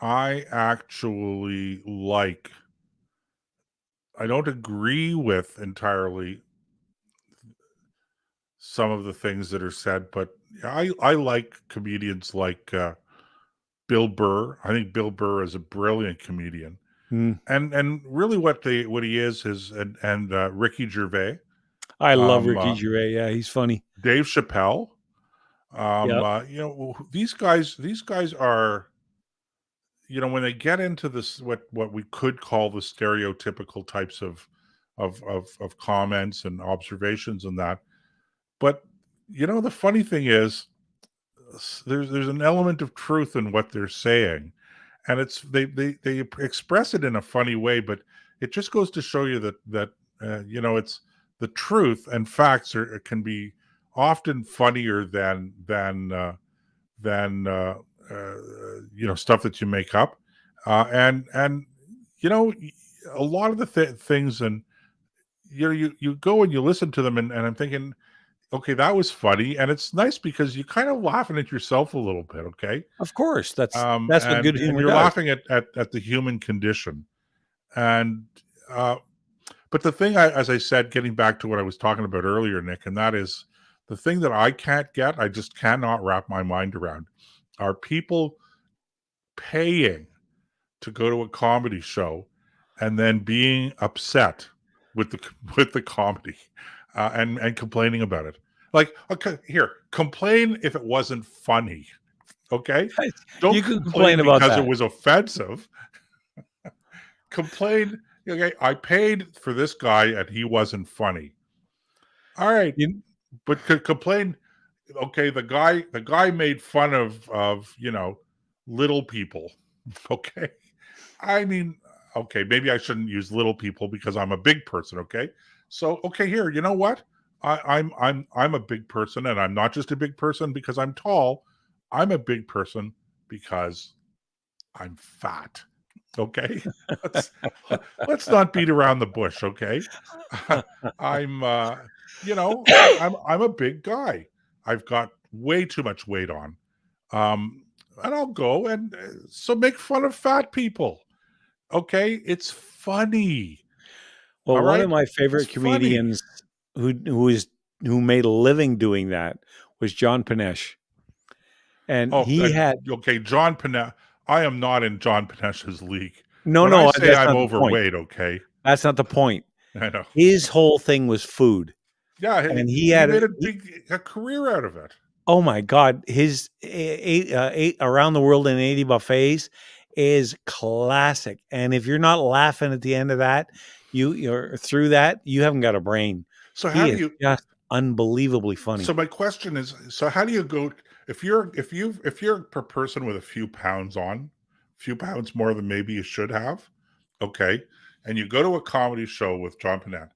actually I don't agree with entirely some of the things that are said, but I like comedians like Bill Burr. I think Bill Burr is a brilliant comedian. And really what he is and Ricky Gervais.
I love Ricky Gervais. Yeah, he's funny.
Dave Chappelle.
Yep.
These guys are, when they get into this, what we could call the stereotypical types of comments and observations and that. But the funny thing is, there's an element of truth in what they're saying, and it's they express it in a funny way, but it just goes to show you that it's the truth, and facts can be often funnier than stuff that you make up, and a lot of the things, and you go and you listen to them, and I'm thinking, okay, that was funny, and it's nice because you're kind of laughing at yourself a little bit, okay?
Of course, that's what good
And
humor
you're
does.
laughing at the human condition, and But the thing, as I said, getting back to what I was talking about earlier, Nick, and that is the thing that I can't get, I just cannot wrap my mind around, are people paying to go to a comedy show and then being upset with the comedy and complaining about it. Like, okay, here, complain if it wasn't funny. Okay, don't
You can
complain
complain about
because
that.
it was offensive. Complain, okay, I paid for this guy and he wasn't funny. All right,
You-
but complain. Okay, the guy made fun of little people. Okay, I mean, okay, maybe I shouldn't use little people because I'm a big person. Okay, so okay, here, you know what? I'm a big person, and I'm not just a big person because I'm tall. I'm a big person because I'm fat. Okay, let's let's not beat around the bush. Okay, I'm I'm a big guy. I've got way too much weight on, and I'll go and so make fun of fat people. Okay, it's funny.
Well,
All
one
right,
of my
it's
favorite
funny.
comedians who made a living doing that was John Panesh, and
Oh,
he had
okay, John Panesh. I am not in John Panesh's league.
no,
When I
no,
say
that's
I'm
not the point.
overweight, okay,
That's not the point.
I know.
His whole thing was food,
Yeah,
and he
he
had
made a career out of it.
oh my God, his eight around the world in 80 buffets is classic. And if you're not laughing at the end of that, you're through that, you haven't got a brain.
So how
He
do
is
you?
just unbelievably funny.
So my question is: so how do you go if you're a person with a few pounds on, a few pounds more than maybe you should have, okay, and you go to a comedy show with John Panette,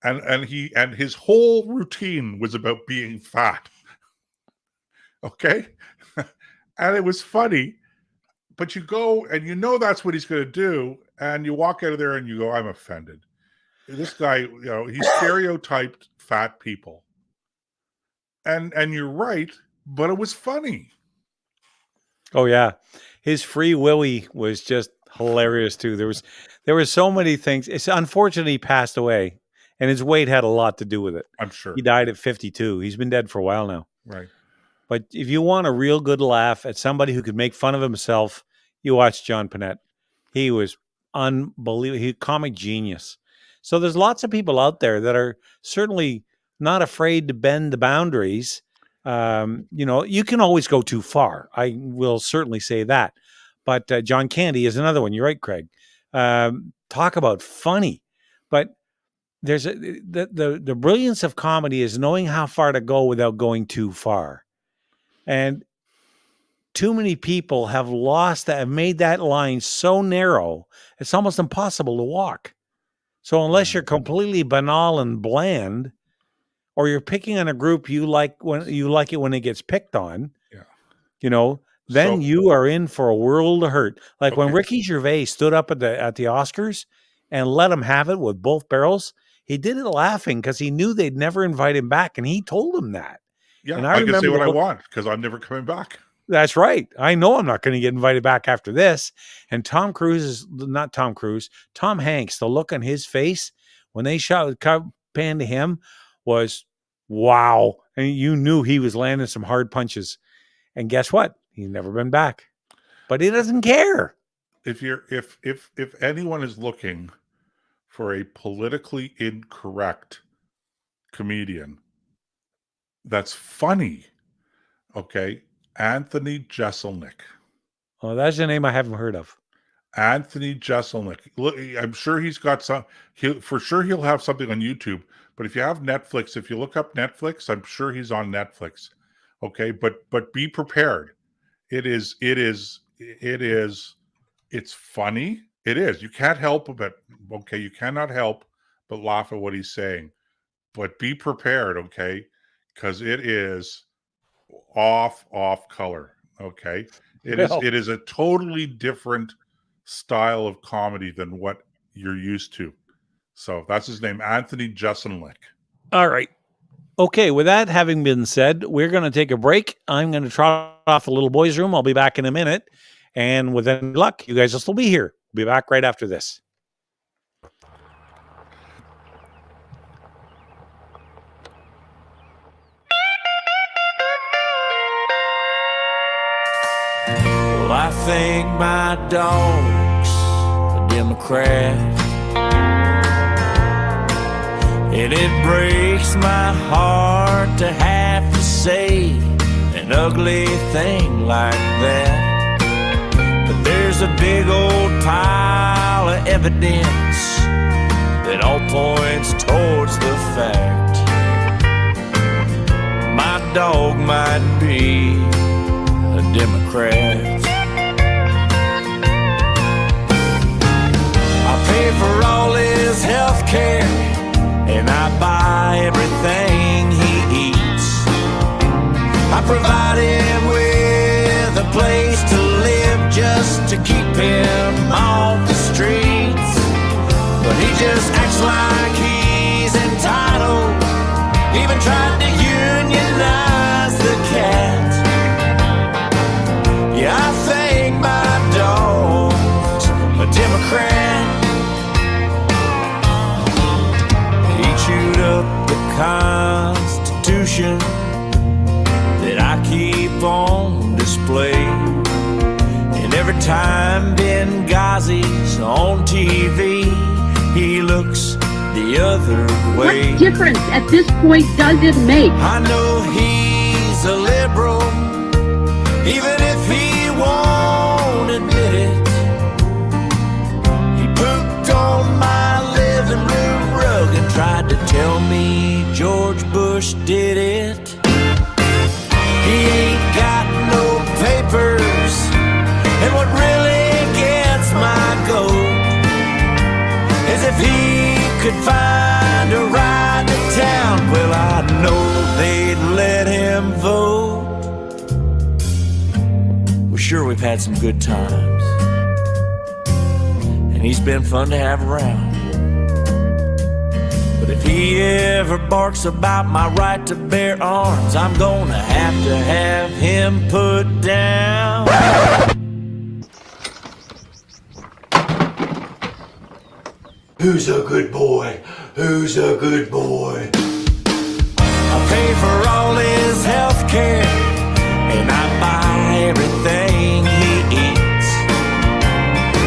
and his whole routine was about being fat, okay, and it was funny, but you go and you know that's what he's going to do, and you walk out of there and you go, I'm offended. This guy, he stereotyped fat people. And you're right, but it was funny.
Oh yeah, his Free Willy was just hilarious too. There was so many things. It's unfortunate he passed away, and his weight had a lot to do with it.
I'm sure.
He died at 52. He's been dead for a while now.
Right.
But if you want a real good laugh at somebody who could make fun of himself, you watch John Panette. He was unbelievable. He's a comic genius. So there's lots of people out there that are certainly not afraid to bend the boundaries. You can always go too far. I will certainly say that. But John Candy is another one. You're right, Craig. Talk about funny. But there's the brilliance of comedy is knowing how far to go without going too far. And too many people have made that line so narrow, it's almost impossible to walk. So unless you're completely banal and bland, or you're picking on a group you like it when it gets picked on, then
So-
you are in for a world of hurt. Like when
Okay.
Ricky Gervais stood up at the Oscars and let him have it with both barrels, he did it laughing because he knew they'd never invite him back, and he told him that.
Yeah,
And
I can say
remember
what
the
I
look-
want because I'm never coming back.
That's right. I know I'm not going to get invited back after this. And Tom Hanks, the look on his face when they pan to him was wow. And you knew he was landing some hard punches. And guess what? He's never been back. But he doesn't care.
If anyone is looking for a politically incorrect comedian that's funny, okay, Anthony Jeselnik.
Oh, that's a name I haven't heard of.
Anthony Jeselnik. Look, I'm sure he's got some. He'll have something on YouTube. But if you have Netflix, if you look up Netflix, I'm sure he's on Netflix. Okay, but be prepared. It's funny. It is. You can't help but you cannot help but laugh at what he's saying. But be prepared, okay? Because it is off color. Okay. It is a totally different style of comedy than what you're used to. So that's his name, Anthony Jeselnik.
All right. Okay, with that having been said, we're going to take a break. I'm going to trot off the little boys' room. I'll be back in a minute. And with any luck, you guys will still be here. We'll be back right after this.
think my dog's a Democrat, and it breaks my heart to have to say an ugly thing like that. But there's a big old pile of evidence that all points towards the fact my dog might be a Democrat. I pay for all his health care, and I buy everything he eats. I provide him with a place to live just to keep him off the streets. But he just acts like he's entitled, even tried to unionize the cat. Yeah, I think my dog's a Democrat. He chewed up the Constitution that I keep on display. And every time Benghazi's on TV, he looks the other way.
What difference at this point does it make?
I know he's a liberal, even if he won't admit it. He pooped on my living room rug and tried to tell me George Bush did it. He ain't got no papers, and what really gets my goat is if he could find a ride to town, well, I know they'd let him vote. Well, sure, we've had some good times, and he's been fun to have around. But if he ever barks about my right to bear arms, I'm gonna have him put down. Who's a good boy? Who's a good boy? I pay for all his health care, and I buy everything he eats.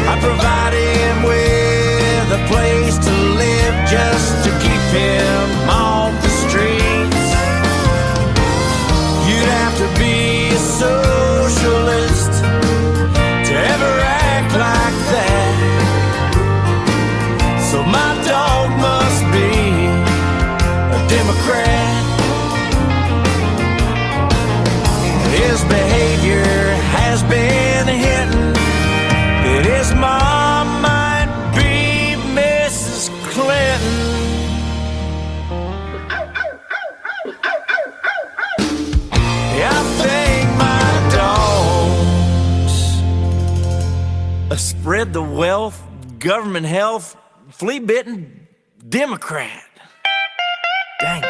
I provide him with a place to live just to keep him off the streets. You'd have to be a socialist to ever act like that. So my dog must be a Democrat. His behavior has been hinting that his mom might be Mrs. Clinton. Yeah, I think my dog's a spread the wealth, government health, flea-bitten Democrat. Dang it.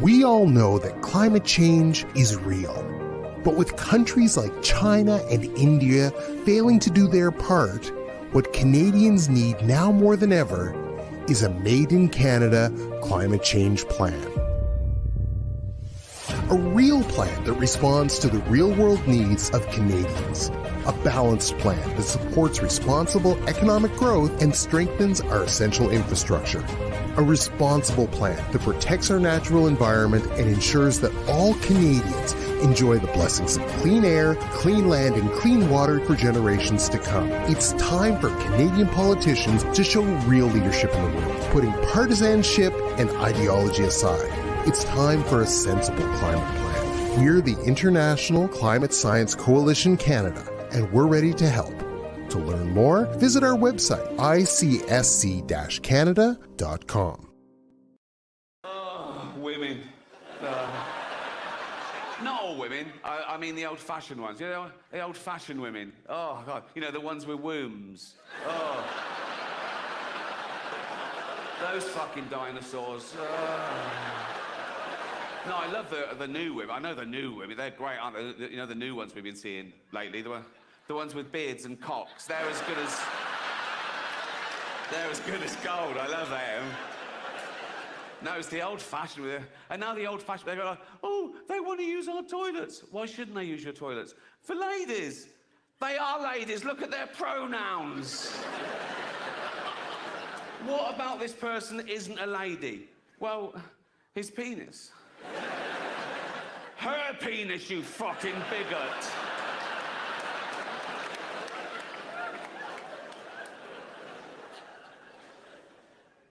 We all know that climate change is real. But with countries like China and India failing to do their part, what Canadians need now more than ever is a Made in Canada climate change plan. A real plan that responds to the real-world needs of Canadians. A balanced plan that supports responsible economic growth and strengthens our essential infrastructure. A responsible plan that protects our natural environment and ensures that all Canadians enjoy the blessings of clean air, clean land, and clean water for generations to come. It's time for Canadian politicians to show real leadership in the world, putting partisanship and ideology aside. It's time for a sensible climate plan. We're the International Climate Science Coalition Canada, and we're ready to help. To learn more, visit our website, icsc-canada.com.
Women. Not all women. I mean the old-fashioned ones. You know, the old-fashioned women. Oh, God. You know, the ones with wombs. Oh. Those fucking dinosaurs. No, I love the new women. I know the new women. They're great, aren't they? You know, the new ones we've been seeing lately. The ones with beards and cocks. They're as good as gold. I love them. No, it's the old-fashioned with it. And now the old-fashioned, they go like, oh, they want to use our toilets. Why shouldn't they use your toilets? For ladies. They are ladies. Look at their pronouns. What about this person isn't a lady? Well, his penis. Her penis, you fucking bigot.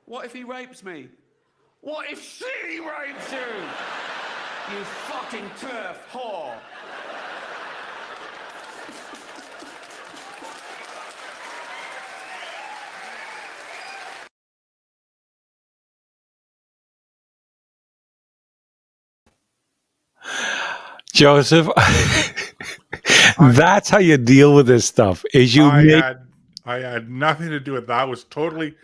What if he rapes me? What if she rapes you? You fucking turf whore.
Joseph, that's how you deal with this stuff. Is you
I had nothing to do with that. Was totally,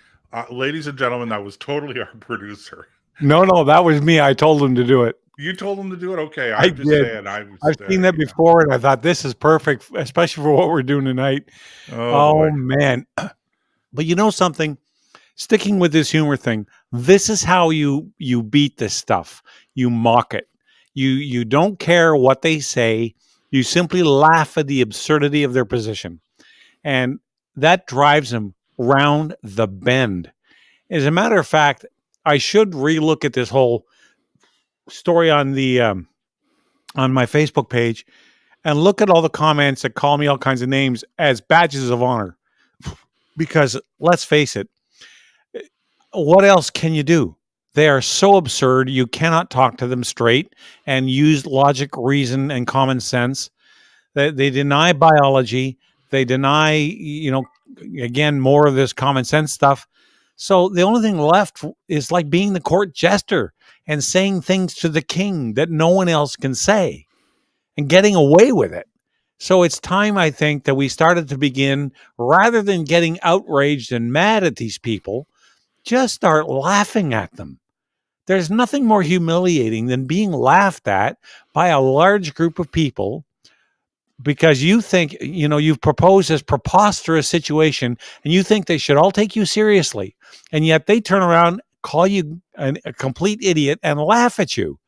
ladies and gentlemen, that was totally our producer.
No, that was me. I told him to do it.
You told him to do it? Okay,
I
just
did.
saying.
I've seen that before, and I thought this is perfect, especially for what we're doing tonight. Oh man. But you know something? Sticking with this humor thing, this is how you beat this stuff. You mock it. You don't care what they say. You simply laugh at the absurdity of their position. And that drives them round the bend. As a matter of fact, I should relook at this whole story on the on my Facebook page and look at all the comments that call me all kinds of names as badges of honor. Because let's face it, what else can you do? They are so absurd, you cannot talk to them straight and use logic, reason, and common sense. They deny biology. They deny, again, more of this common sense stuff. So the only thing left is like being the court jester and saying things to the king that no one else can say and getting away with it. So it's time, I think, that we started to begin, rather than getting outraged and mad at these people, just start laughing at them. There's nothing more humiliating than being laughed at by a large group of people because you think, you've proposed this preposterous situation and you think they should all take you seriously. And yet they turn around, call you a complete idiot and laugh at you.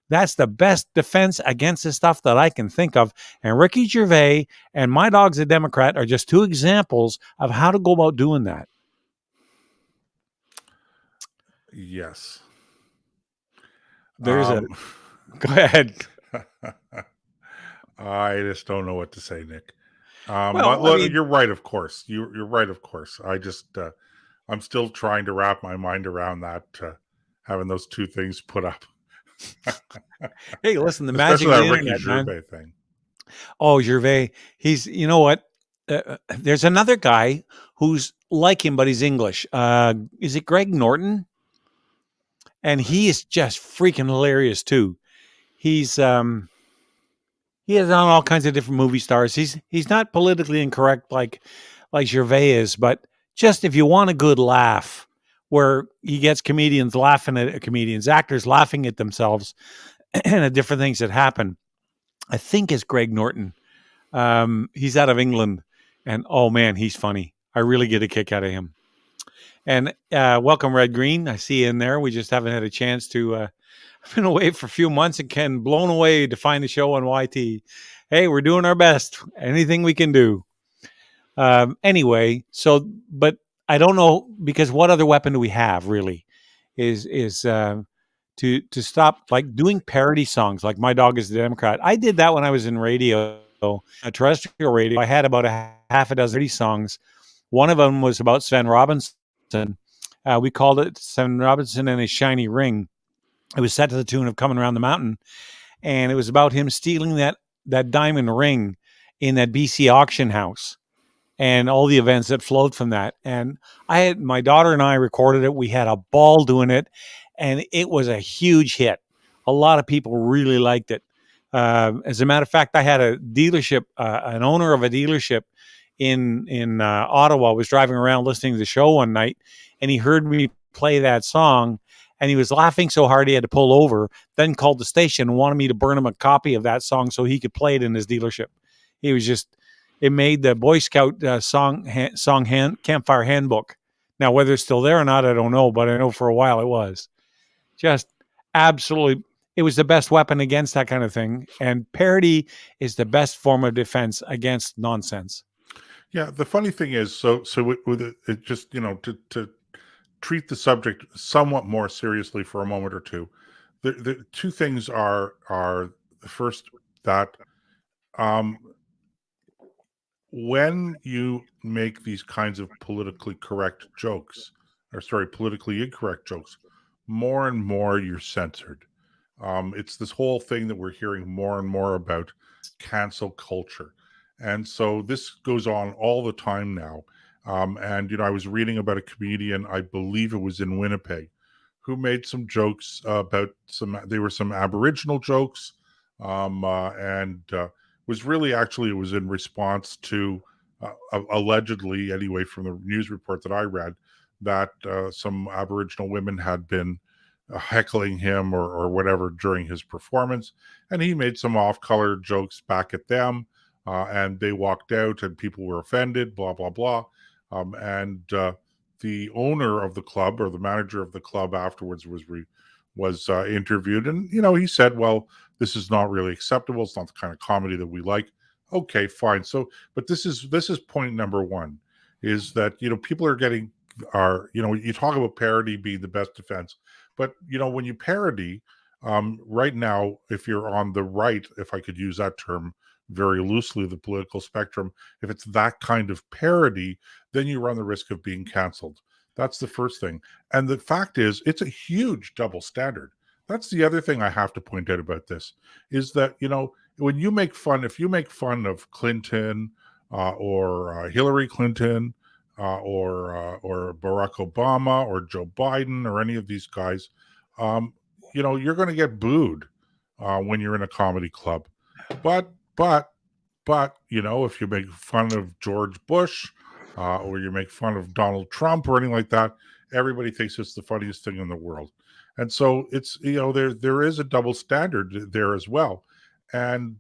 That's the best defense against the stuff that I can think of. And Ricky Gervais and My Dog's a Democrat are just two examples of how to go about doing that.
Yes.
There's go ahead.
I just don't know what to say, Nick.
Well,
you're right, of course. You're right, of course. I just, I'm still trying to wrap my mind around that, having those two things put up.
Hey, listen, the magic of the internet,
Gervais thing.
Oh, Gervais. He's, you know what? There's another guy who's like him, but he's English. Is it Greg Norton? And he is just freaking hilarious too. He has on all kinds of different movie stars. He's not politically incorrect like Gervais is, but just if you want a good laugh, where he gets comedians laughing at comedians, actors laughing at themselves, and at different things that happen, I think it's Greg Norton. He's out of England, and oh man, he's funny. I really get a kick out of him. And welcome, Red Green. I see you in there. We just haven't had a chance to. I've been away for a few months and Ken blown away to find the show on YT. Hey, we're doing our best. Anything we can do. Anyway, but I don't know, because what other weapon do we have really? Is to stop like doing parody songs like My Dog is a Democrat. I did that when I was in radio, terrestrial radio. I had about a half a dozen parody songs. One of them was about Sven Robinson. We called it Sven Robinson and His Shiny Ring. It was set to the tune of Coming Around the Mountain. And it was about him stealing that diamond ring in that BC auction house and all the events that flowed from that. And my daughter and I recorded it. We had a ball doing it, and it was a huge hit. A lot of people really liked it. As a matter of fact, I had a dealership, an owner of a dealership in Ottawa was driving around listening to the show one night, and he heard me play that song, and he was laughing so hard he had to pull over, then called the station and wanted me to burn him a copy of that song so he could play it in his dealership. He was just, it made the Boy Scout campfire handbook. Now, whether it's still there or not, I don't know, but I know for a while it was. Just absolutely, it was the best weapon against that kind of thing. And parody is the best form of defense against nonsense.
Yeah, the funny thing is, so with it just, to treat the subject somewhat more seriously for a moment or two, the two things are the first, that when you make these kinds of politically incorrect jokes, more and more you're censored. It's this whole thing that we're hearing more and more about, cancel culture. And so this goes on all the time now. And I was reading about a comedian, I believe it was in Winnipeg, who made some jokes about they were some Aboriginal jokes. And was really, actually, it was in response to, allegedly, anyway, from the news report that I read, that some Aboriginal women had been heckling him or whatever during his performance. And he made some off-color jokes back at them. And they walked out and people were offended, blah, blah, blah. And the owner of the club, or the manager of the club, afterwards was interviewed. And, he said, well, this is not really acceptable. It's not the kind of comedy that we like. Okay, fine. So, but this is point number one, is that, people are getting, you talk about parody being the best defense, but, when you parody, right now, if you're on the right, if I could use that term very loosely, the political spectrum, if it's that kind of parody, then you run the risk of being canceled. That's the first thing. And the fact is, it's a huge double standard. That's the other thing I have to point out about this, is that, when you make fun, if you make fun of Clinton or Hillary Clinton or Barack Obama or Joe Biden or any of these guys, you're going to get booed when you're in a comedy club. But if you make fun of George Bush or you make fun of Donald Trump or anything like that, everybody thinks it's the funniest thing in the world. And so it's, there is a double standard there as well. And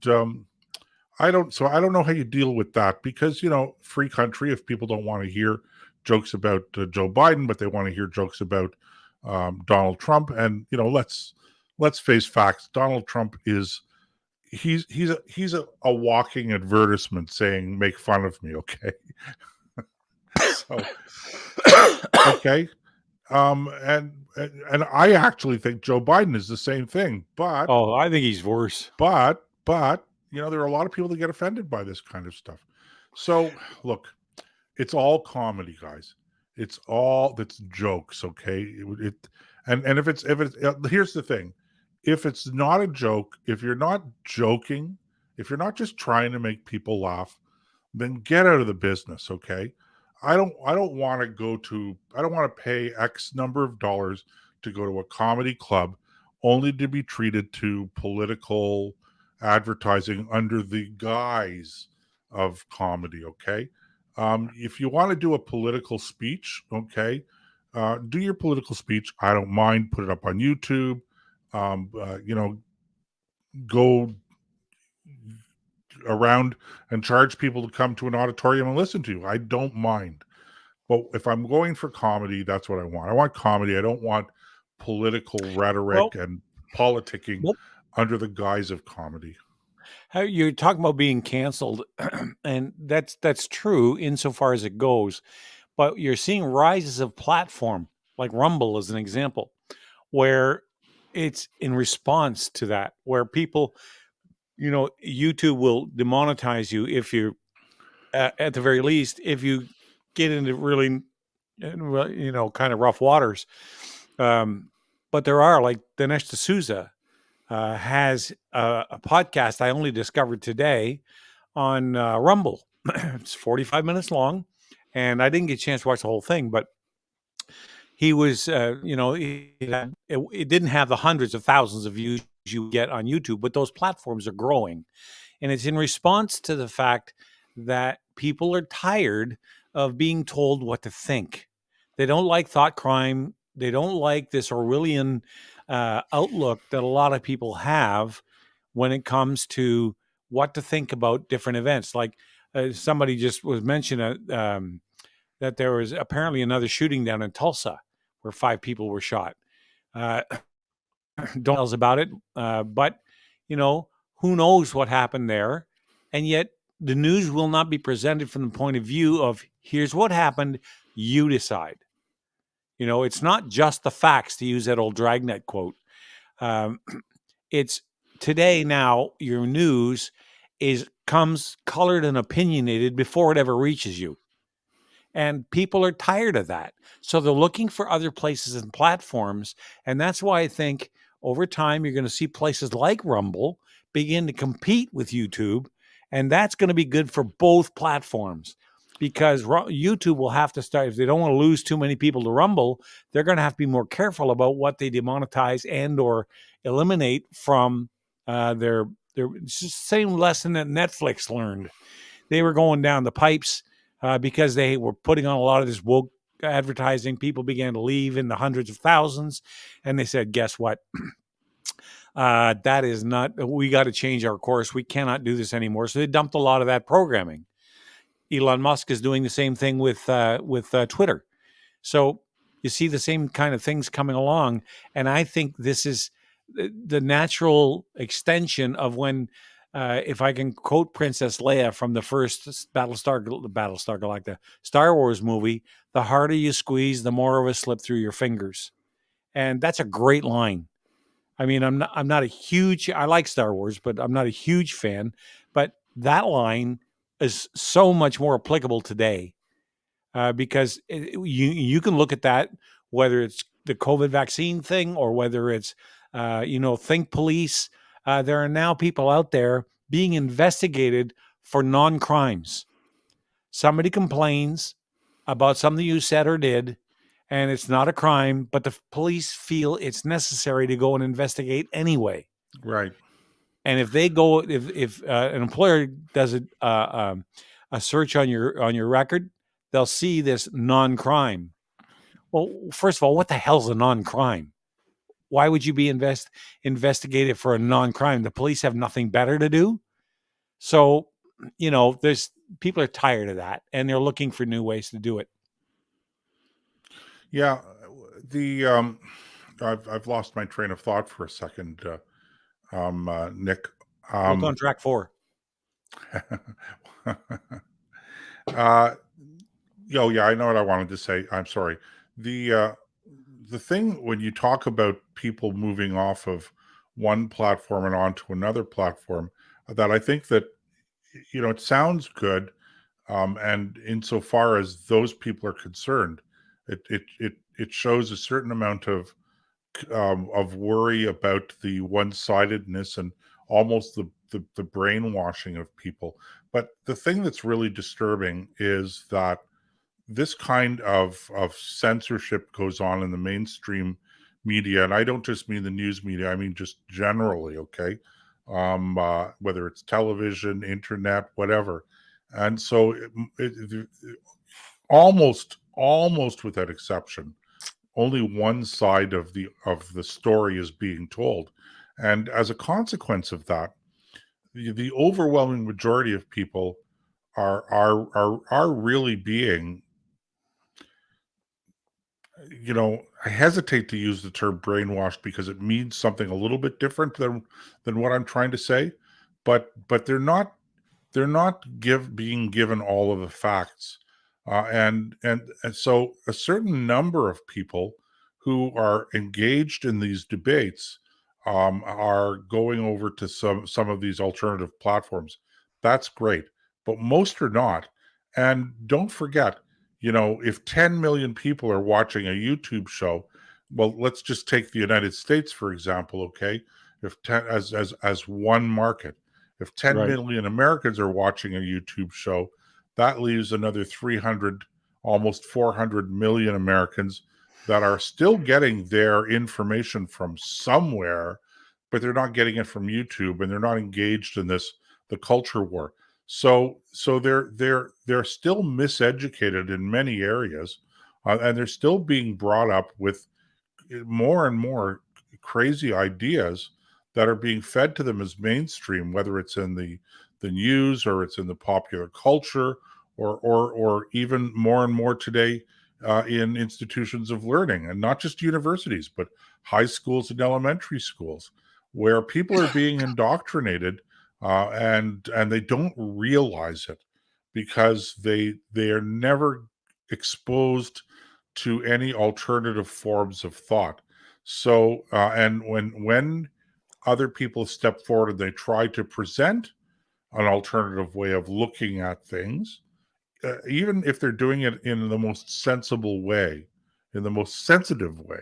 I don't know how you deal with that, because, free country, if people don't want to hear jokes about Joe Biden, but they want to hear jokes about Donald Trump. And, let's face facts. Donald Trump is, he's a walking advertisement saying, make fun of me. Okay. So, okay. And I actually think Joe Biden is the same thing, but
I think he's worse.
But there are a lot of people that get offended by this kind of stuff. So look, it's all comedy, guys. That's jokes, okay? And if it's here's the thing: if it's not a joke, if you're not joking, if you're not just trying to make people laugh, then get out of the business, okay? I don't want to pay X number of dollars to go to a comedy club only to be treated to political advertising under the guise of comedy, okay? If you want to do a political speech, okay, do your political speech. I don't mind. Put it up on YouTube. Go around and charge people to come to an auditorium and listen to you. I don't mind. But if I'm going for comedy, that's what I want. I want comedy. I don't want political rhetoric and politicking under the guise of comedy.
You're talking about being canceled, and that's true insofar as it goes. But you're seeing rises of platform, like Rumble as an example, where it's in response to that, where people, YouTube will demonetize you if you're, at the very least, if you get into really, kind of rough waters. But there are, like Dinesh D'Souza has a podcast I only discovered today on Rumble. It's 45 minutes long, and I didn't get a chance to watch the whole thing, but he was, it didn't have the hundreds of thousands of views you get on YouTube, but those platforms are growing. And it's in response to the fact that people are tired of being told what to think. They don't like thought crime. They don't like this Orwellian outlook that a lot of people have when it comes to what to think about different events. Like somebody just was mentioning that there was apparently another shooting down in Tulsa where 5 people were shot. Don't know about it, but who knows what happened there, and yet the news will not be presented from the point of view of here's what happened, you decide. It's not just the facts, to use that old Dragnet quote. It's today now your news comes colored and opinionated before it ever reaches you. And people are tired of that. So they're looking for other places and platforms. And that's why I think over time, you're going to see places like Rumble begin to compete with YouTube. And that's going to be good for both platforms, because YouTube will have to start, if they don't want to lose too many people to Rumble, they're going to have to be more careful about what they demonetize and or eliminate from their it's the same lesson that Netflix learned. They were going down the pipes because they were putting on a lot of this woke advertising. People began to leave in the hundreds of thousands, and they said, guess what? That is not, we got to change our course. We cannot do this anymore. So they dumped a lot of that programming. Elon Musk is doing the same thing with Twitter. So you see the same kind of things coming along. And I think this is the natural extension of when, if I can quote Princess Leia from the first Battlestar Galactica Star Wars movie, the harder you squeeze, the more of it slip through your fingers. And that's a great line. I mean, I'm not a huge, I like Star Wars, but I'm not a huge fan. But that line is so much more applicable today because you can look at that, whether it's the COVID vaccine thing or whether it's, Think Police. There are now people out there being investigated for non-crimes. Somebody complains about something you said or did, and it's not a crime, but the police feel it's necessary to go and investigate anyway.
Right.
And if they go, if an employer does a search on your record, they'll see this non-crime. Well, first of all, what the hell's a non-crime? Why would you be investigated for a non-crime? The police have nothing better to do. So, there's people are tired of that, and they're looking for new ways to do it.
Yeah, I've lost my train of thought for a second, Nick.
Look on track 4.
Yeah, I know what I wanted to say. I'm sorry. The thing when you talk about people moving off of one platform and onto another platform, that I think that it sounds good, and insofar as those people are concerned, it shows a certain amount of worry about the one-sidedness and almost the brainwashing of people. But the thing that's really disturbing is that this kind of censorship goes on in the mainstream media, and I don't just mean the news media, I mean just generally, okay? Whether it's television, internet, whatever. And so almost without exception, only one side of the story is being told. And as a consequence of that, the overwhelming majority of people are really being, I hesitate to use the term brainwashed because it means something a little bit different than what I'm trying to say, but they're not being given all of the facts, and so a certain number of people who are engaged in these debates are going over to some of these alternative platforms. That's great, but most are not. And don't forget, if 10 million people are watching a YouTube show, well, let's just take the United States, for example, okay? If 10, as one market, if 10
Right.
million Americans are watching a YouTube show, that leaves another 300, almost 400 million Americans that are still getting their information from somewhere, but they're not getting it from YouTube, and they're not engaged in the culture war. So they're still miseducated in many areas, and they're still being brought up with more and more crazy ideas that are being fed to them as mainstream, whether it's in the the news, or it's in the popular culture, or even more and more today in institutions of learning, and not just universities, but high schools and elementary schools, where people are being indoctrinated, and they don't realize it because they are never exposed to any alternative forms of thought. So, and when other people step forward and they try to present an alternative way of looking at things, even if they're doing it in the most sensible way, in the most sensitive way,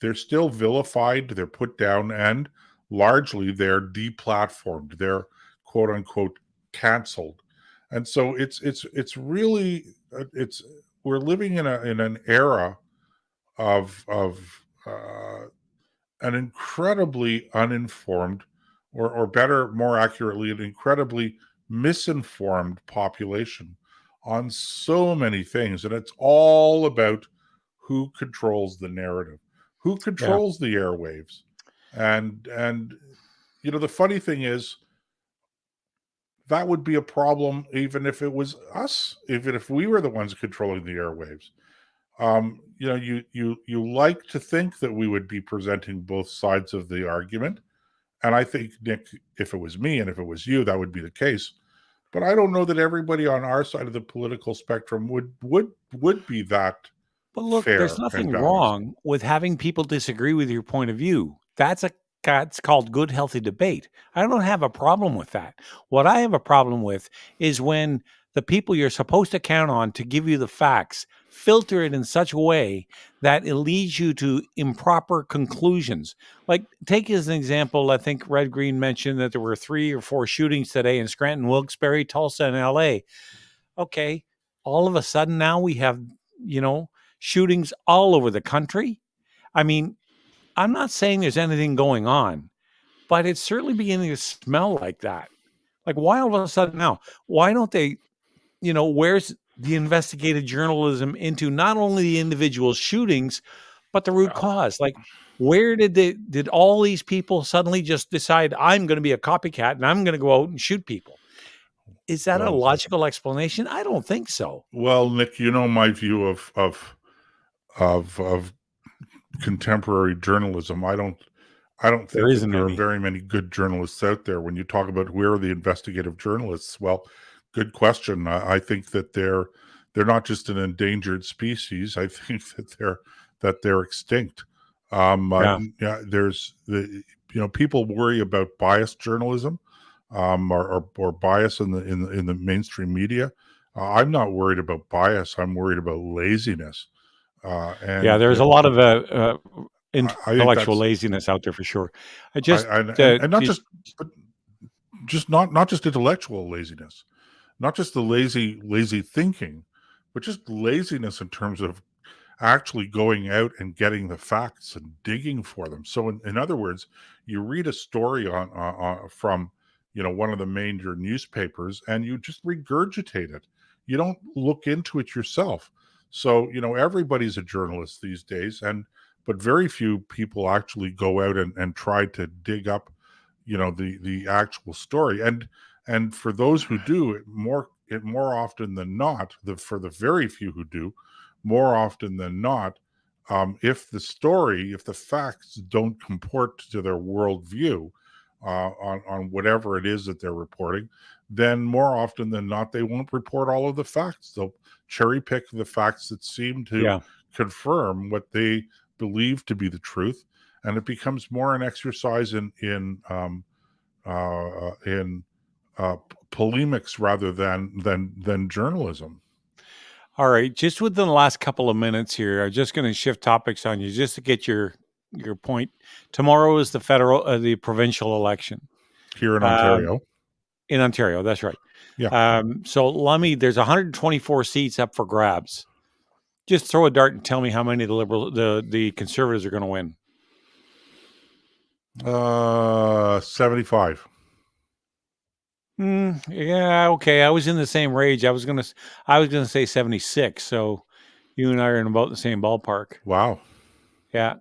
they're still vilified, they're put down, and largely they're deplatformed, they're quote unquote canceled. And so it's really we're living in an era of an incredibly uninformed, or better, more accurately, an incredibly misinformed population on so many things. And it's all about who controls the narrative, who controls the airwaves. And the funny thing is, that would be a problem even if it was us, even if we were the ones controlling the airwaves. You like to think that we would be presenting both sides of the argument. And I think, Nick, if it was me and if it was you, that would be the case. But I don't know that everybody on our side of the political spectrum would be that.
But look,
fair
there's nothing
and balanced.
wrong with having people disagree with your point of view. That's called good, healthy debate. I don't have a problem with that. What I have a problem with is when the people you're supposed to count on to give you the facts filter it in such a way that it leads you to improper conclusions. Like, take as an example, I think Red Green mentioned that there were 3 or 4 shootings today in Scranton, Wilkes-Barre, Tulsa, and LA. Okay, all of a sudden now we have, shootings all over the country. I mean, I'm not saying there's anything going on, but it's certainly beginning to smell like that. Like, why all of a sudden now? Why don't they, where's the investigative journalism into not only the individual shootings, but the root cause? Like, where did all these people suddenly just decide, I'm going to be a copycat and I'm going to go out and shoot people? Is that a logical explanation? I don't think so.
Well, Nick, my view of contemporary journalism. I don't think there are very many good journalists out there. When you talk about where are the investigative journalists, well, good question. I think that they're not just an endangered species. I think that they're extinct. There's people worry about biased journalism, or bias in the mainstream media. I'm not worried about bias. I'm worried about laziness.
There's a lot of intellectual laziness out there for sure.
Not just intellectual laziness, not just the lazy thinking, but just laziness in terms of actually going out and getting the facts and digging for them. So in other words, you read a story from one of the major newspapers and you just regurgitate it. You don't look into it yourself. So, everybody's a journalist these days, but very few people actually go out and try to dig up, the actual story. And for those who do, it more often than not, for the very few who do, more often than not, if the facts don't comport to their worldview on whatever it is that they're reporting, then more often than not, they won't report all of the facts. They'll cherry pick the facts that seem to confirm what they believe to be the truth, and it becomes more an exercise in polemics rather than journalism.
All right, just within the last couple of minutes here, I'm just going to shift topics on you just to get your point. Tomorrow is the provincial election
here in Ontario.
In Ontario, that's right.
Yeah.
So Lummi, there's 124 seats up for grabs. Just throw a dart and tell me how many the Conservatives are going to win.
75.
Yeah, okay. I was in the same range. I was gonna say 76. So you and I are in about the same ballpark.
Wow.
Yeah,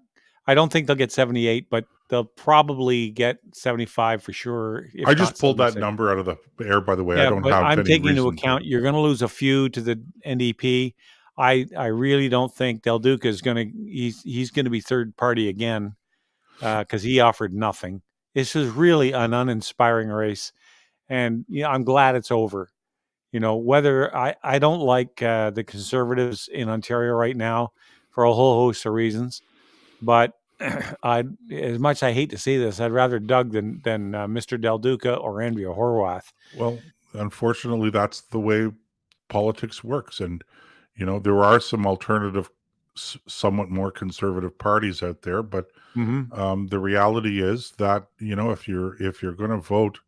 I don't think they'll get 78, but they'll probably get 75 for sure. If
I just
not
pulled that
76.
number out of the air, by the way. I
Yeah,
don't
but
have
I'm
any
taking into
reason.
account you're going to lose a few to the NDP. I really don't think Del Duca is going to. He's going to be third party again because he offered nothing. This is really an uninspiring race, and I'm glad it's over. Whether I don't like the Conservatives in Ontario right now for a whole host of reasons, but as much I hate to see this, I'd rather Doug than Mr. Del Duca or Andrea Horwath.
Well, unfortunately, that's the way politics works. And, there are some alternative, somewhat more conservative parties out there. But the reality is that, if you're going to vote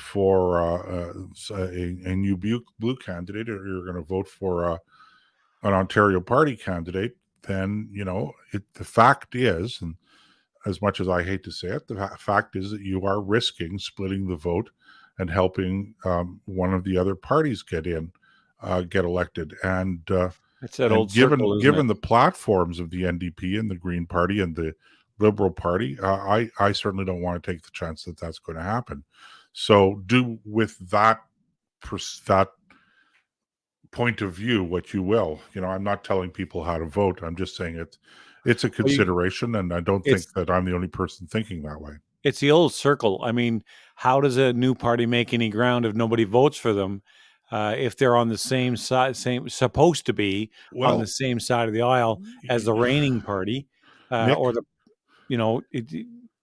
for a new blue candidate, or you're going to vote for an Ontario party candidate, then, the fact is, and as much as I hate to say it, the fact is that you are risking splitting the vote and helping one of the other parties get elected. And
it's that
and
old circle,
given the platforms of the NDP and the Green Party and the Liberal Party, I certainly don't want to take the chance that that's going to happen. So do with that point of view what you will. I'm not telling people how to vote. I'm just saying it's a consideration, and I don't think that I'm the only person thinking that way.
It's the old circle. I mean, how does a new party make any ground if nobody votes for them? If they're on the same side, supposed to be on the same side of the aisle as the reigning party,
Nick,
or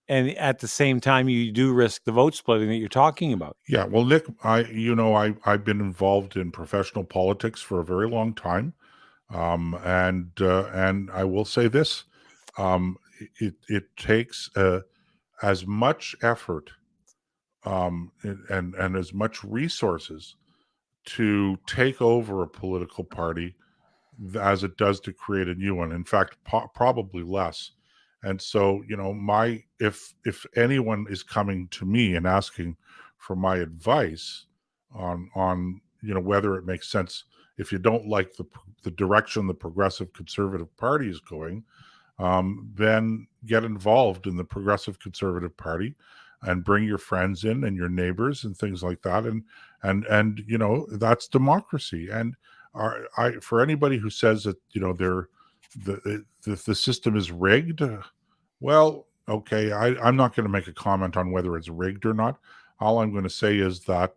and at the same time, you do risk the vote splitting that you're talking about.
Yeah, well, Nick, I've been involved in professional politics for a very long time, and I will say this: it takes as much effort and as much resources to take over a political party as it does to create a new one. In fact, probably less. And so, if anyone is coming to me and asking for my advice on whether it makes sense, if you don't like the direction the Progressive Conservative Party is going, then get involved in the Progressive Conservative Party and bring your friends in and your neighbors and things like that. And that's democracy. And for anybody who says that, the system is rigged, well, okay, I'm not going to make a comment on whether it's rigged or not. All I'm going to say is that,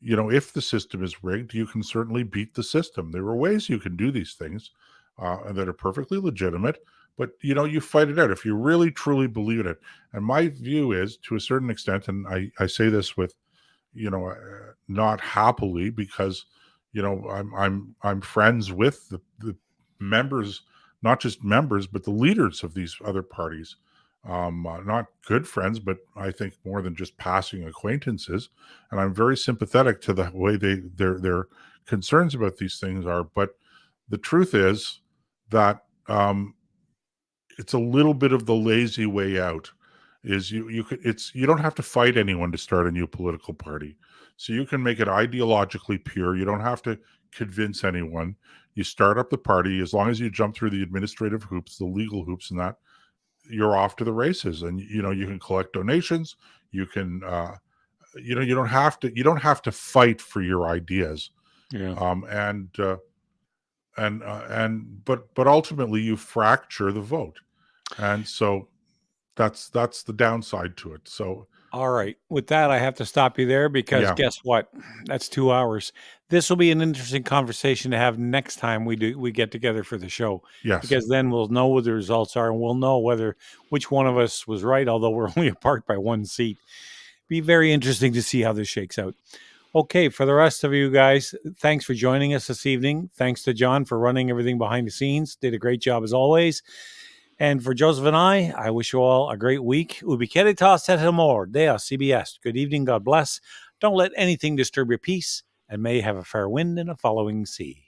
if the system is rigged, you can certainly beat the system. There are ways you can do these things that are perfectly legitimate, but, you fight it out if you really, truly believe in it. And my view is, to a certain extent, and I say this with, not happily, because, I'm friends with the members, not just members, but the leaders of these other parties. Not good friends, but I think more than just passing acquaintances. And I'm very sympathetic to the way their concerns about these things are. But the truth is that it's a little bit of the lazy way out. Is you don't have to fight anyone to start a new political party. So you can make it ideologically pure. You don't have to convince anyone. You start up the party. As long as you jump through the administrative hoops, the legal hoops, and that, you're off to the races. And you can collect donations. You can you don't have to fight for your ideas.
Yeah.
But ultimately you fracture the vote. And so that's the downside to it. So
all right. With that, I have to stop you there because guess what? That's 2 hours. This will be an interesting conversation to have next time we get together for the show.
Yes.
Because then we'll know what the results are and we'll know which one of us was right, although we're only apart by one seat. Be very interesting to see how this shakes out. Okay, for the rest of you guys, thanks for joining us this evening. Thanks to John for running everything behind the scenes. Did a great job as always. And for Joseph and I wish you all a great week. Ubi Caritas et amor, Dea CBS. Good evening, God bless. Don't let anything disturb your peace, and may you have a fair wind and a following sea.